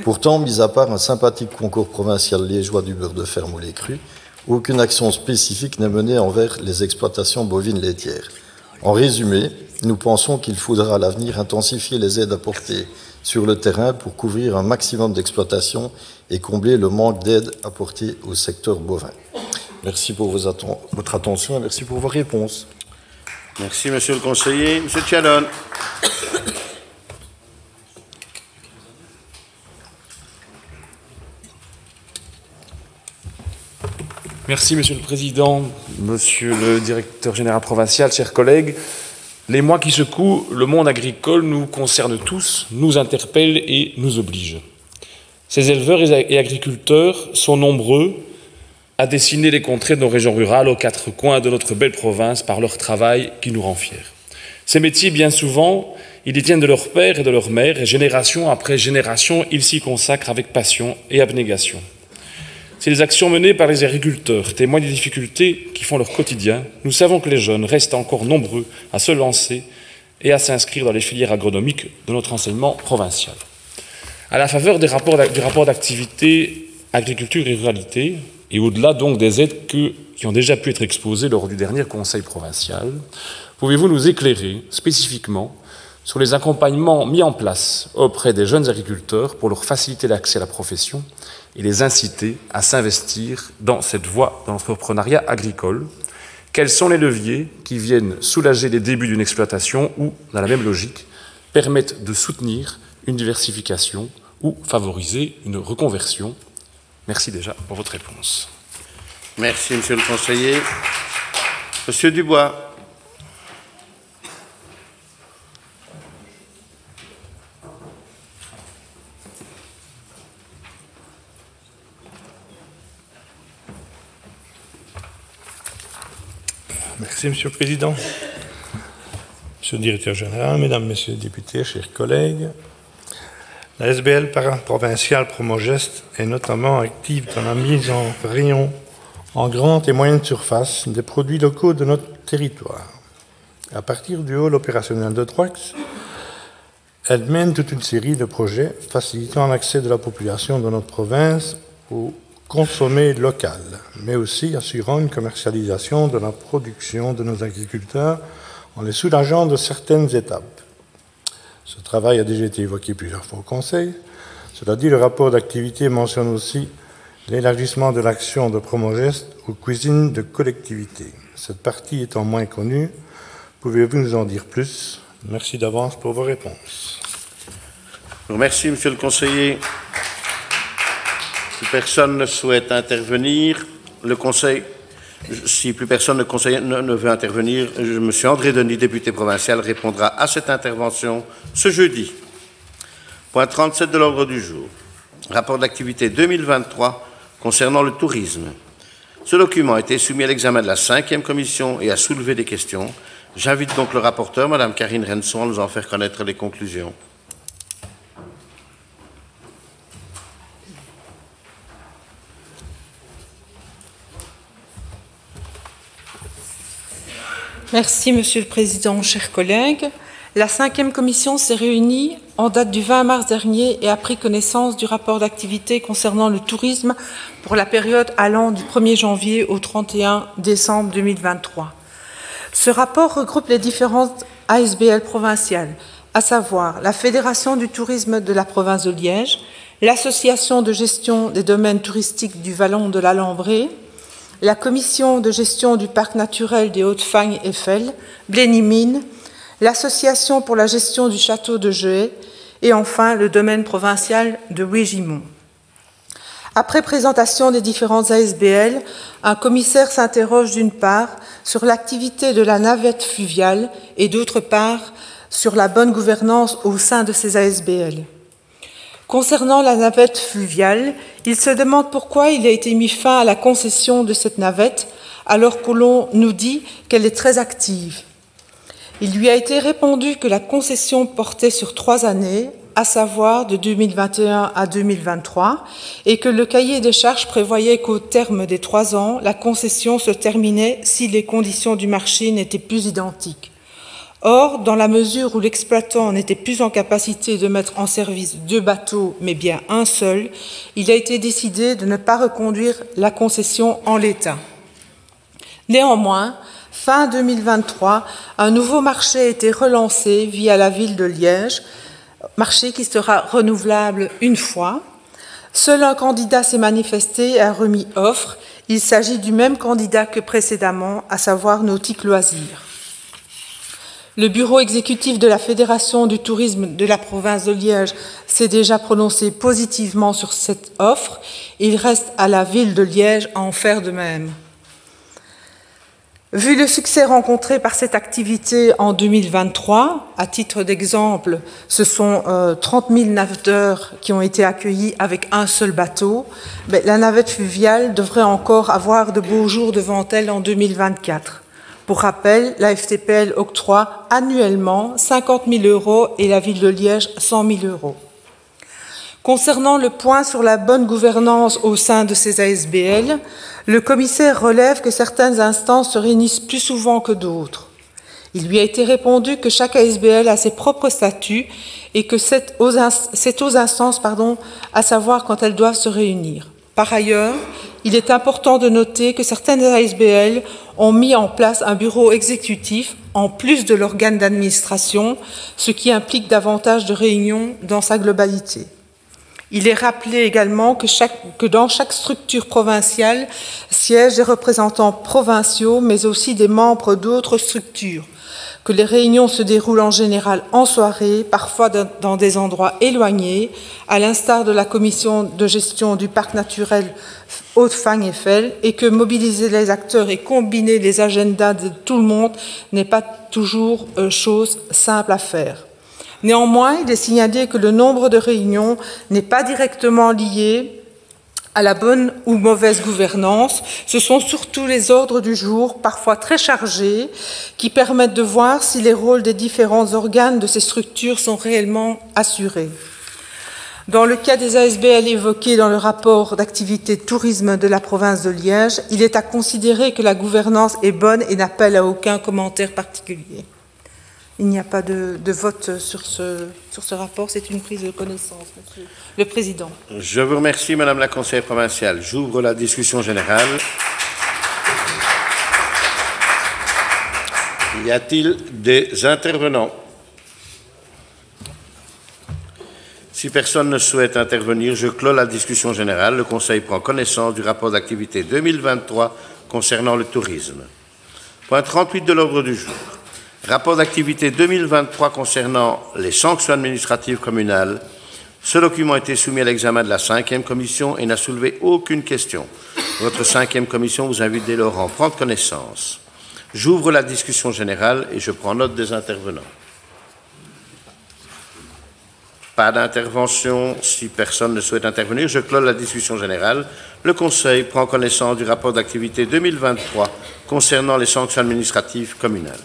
Pourtant, mis à part un sympathique concours provincial liégeois du beurre de ferme au lait cru, aucune action spécifique n'est menée envers les exploitations bovines laitières. En résumé, nous pensons qu'il faudra à l'avenir intensifier les aides apportées sur le terrain pour couvrir un maximum d'exploitations et combler le manque d'aide apportée au secteur bovin. Merci pour votre attention et merci pour vos réponses. Merci, monsieur le conseiller. Monsieur Tchadon. Merci, Monsieur le Président, Monsieur le Directeur général provincial, chers collègues. Les mois qui secouent le monde agricole nous concernent tous, nous interpellent et nous obligent. Ces éleveurs et agriculteurs sont nombreux à dessiner les contrées de nos régions rurales aux quatre coins de notre belle province par leur travail qui nous rend fiers. Ces métiers, bien souvent, ils les tiennent de leur père et de leur mère, et génération après génération, ils s'y consacrent avec passion et abnégation. Si les actions menées par les agriculteurs témoignent des difficultés qui font leur quotidien, nous savons que les jeunes restent encore nombreux à se lancer et à s'inscrire dans les filières agronomiques de notre enseignement provincial. À la faveur du rapport d'activité agriculture et ruralité, et au-delà donc des aides qui ont déjà pu être exposées lors du dernier conseil provincial, pouvez-vous nous éclairer spécifiquement sur les accompagnements mis en place auprès des jeunes agriculteurs pour leur faciliter l'accès à la profession et les inciter à s'investir dans cette voie de l'entrepreneuriat agricole? Quels sont les leviers qui viennent soulager les débuts d'une exploitation ou, dans la même logique, permettent de soutenir une diversification ou favoriser une reconversion? Merci déjà pour votre réponse. Merci, monsieur le conseiller. Monsieur Dubois. Merci, Monsieur le Président. Monsieur le Directeur général, Mesdames, Messieurs les députés, chers collègues, la SBL provinciale Promogest est notamment active dans la mise en rayon en grande et moyenne surface des produits locaux de notre territoire. À partir du hall opérationnel de Troix, elle mène toute une série de projets facilitant l'accès de la population de notre province au consommer local, mais aussi assurant une commercialisation de la production de nos agriculteurs en les soulageant de certaines étapes. Ce travail a déjà été évoqué plusieurs fois au Conseil. Cela dit, le rapport d'activité mentionne aussi l'élargissement de l'action de Promogest aux cuisines de collectivité. Cette partie étant moins connue, pouvez-vous nous en dire plus? Merci d'avance pour vos réponses. Merci, monsieur le conseiller. Si personne ne souhaite intervenir, le Conseil, si plus personne ne veut intervenir, M. André Denis, député provincial, répondra à cette intervention ce jeudi. Point 37 de l'ordre du jour. Rapport d'activité 2023 concernant le tourisme. Ce document a été soumis à l'examen de la 5e commission et a soulevé des questions. J'invite donc le rapporteur, Mme Karine Renson, à nous en faire connaître les conclusions. Merci, Monsieur le Président, chers collègues. La 5e commission s'est réunie en date du 20 mars dernier et a pris connaissance du rapport d'activité concernant le tourisme pour la période allant du 1er janvier au 31 décembre 2023. Ce rapport regroupe les différentes ASBL provinciales, à savoir la Fédération du tourisme de la province de Liège, l'Association de gestion des domaines touristiques du Vallon de la Lambrée, la Commission de gestion du parc naturel des Hautes-Fagnes-Eiffel, Blénimine, l'Association pour la gestion du château de Jehay et enfin le domaine provincial de Wégimont. Après présentation des différentes ASBL, un commissaire s'interroge d'une part sur l'activité de la navette fluviale et d'autre part sur la bonne gouvernance au sein de ces ASBL. Concernant la navette fluviale, il se demande pourquoi il a été mis fin à la concession de cette navette alors que l'on nous dit qu'elle est très active. Il lui a été répondu que la concession portait sur 3 années, à savoir de 2021 à 2023, et que le cahier des charges prévoyait qu'au terme des 3 ans, la concession se terminait si les conditions du marché n'étaient plus identiques. Or, dans la mesure où l'exploitant n'était plus en capacité de mettre en service 2 bateaux, mais bien un seul, il a été décidé de ne pas reconduire la concession en l'état. Néanmoins, fin 2023, un nouveau marché a été relancé via la ville de Liège, marché qui sera renouvelable une fois. Seul un candidat s'est manifesté et a remis offre. Il s'agit du même candidat que précédemment, à savoir Nautique Loisirs. Le bureau exécutif de la Fédération du tourisme de la province de Liège s'est déjà prononcé positivement sur cette offre. Il reste à la ville de Liège à en faire de même. Vu le succès rencontré par cette activité en 2023, à titre d'exemple, ce sont 30 000 navetteurs qui ont été accueillis avec un seul bateau, mais la navette fluviale devrait encore avoir de beaux jours devant elle en 2024. Pour rappel, la FTPL octroie annuellement 50 000 € et la ville de Liège 100 000 €. Concernant le point sur la bonne gouvernance au sein de ces ASBL, le commissaire relève que certaines instances se réunissent plus souvent que d'autres. Il lui a été répondu que chaque ASBL a ses propres statuts et que c'est aux instances à savoir quand elles doivent se réunir. Par ailleurs, il est important de noter que certaines ASBL ont mis en place un bureau exécutif en plus de l'organe d'administration, ce qui implique davantage de réunions dans sa globalité. Il est rappelé également que dans chaque structure provinciale siègent des représentants provinciaux, mais aussi des membres d'autres structures, que les réunions se déroulent en général en soirée, parfois dans des endroits éloignés, à l'instar de la commission de gestion du parc naturel Haute-Fagne-Eiffel, et que mobiliser les acteurs et combiner les agendas de tout le monde n'est pas toujours chose simple à faire. Néanmoins, il est signalé que le nombre de réunions n'est pas directement lié à la bonne ou mauvaise gouvernance. Ce sont surtout les ordres du jour, parfois très chargés, qui permettent de voir si les rôles des différents organes de ces structures sont réellement assurés. Dans le cas des ASBL évoqués dans le rapport d'activité tourisme de la province de Liège, il est à considérer que la gouvernance est bonne et n'appelle à aucun commentaire particulier. Il n'y a pas de vote sur ce rapport, c'est une prise de connaissance, Monsieur le Président. Je vous remercie, Madame la conseillère provinciale. J'ouvre la discussion générale. Y a-t-il des intervenants? Si personne ne souhaite intervenir, je clôt la discussion générale. Le Conseil prend connaissance du rapport d'activité 2023 concernant le tourisme. Point 38 de l'ordre du jour. Rapport d'activité 2023 concernant les sanctions administratives communales. Ce document a été soumis à l'examen de la 5e commission et n'a soulevé aucune question. Votre 5e commission vous invite dès lors à en prendre connaissance. J'ouvre la discussion générale et je prends note des intervenants. Pas d'intervention. Si personne ne souhaite intervenir, je clôt la discussion générale. Le Conseil prend connaissance du rapport d'activité 2023 concernant les sanctions administratives communales.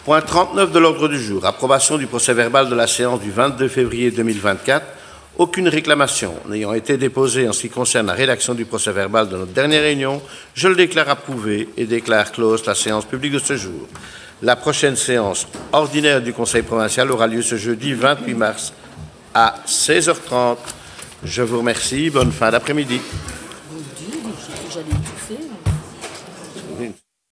Point 39 de l'ordre du jour. Approbation du procès-verbal de la séance du 22 février 2024. Aucune réclamation n'ayant été déposée en ce qui concerne la rédaction du procès-verbal de notre dernière réunion, je le déclare approuvé et déclare close la séance publique de ce jour. La prochaine séance ordinaire du Conseil provincial aura lieu ce jeudi 28 mars à 16h30. Je vous remercie. Bonne fin d'après-midi.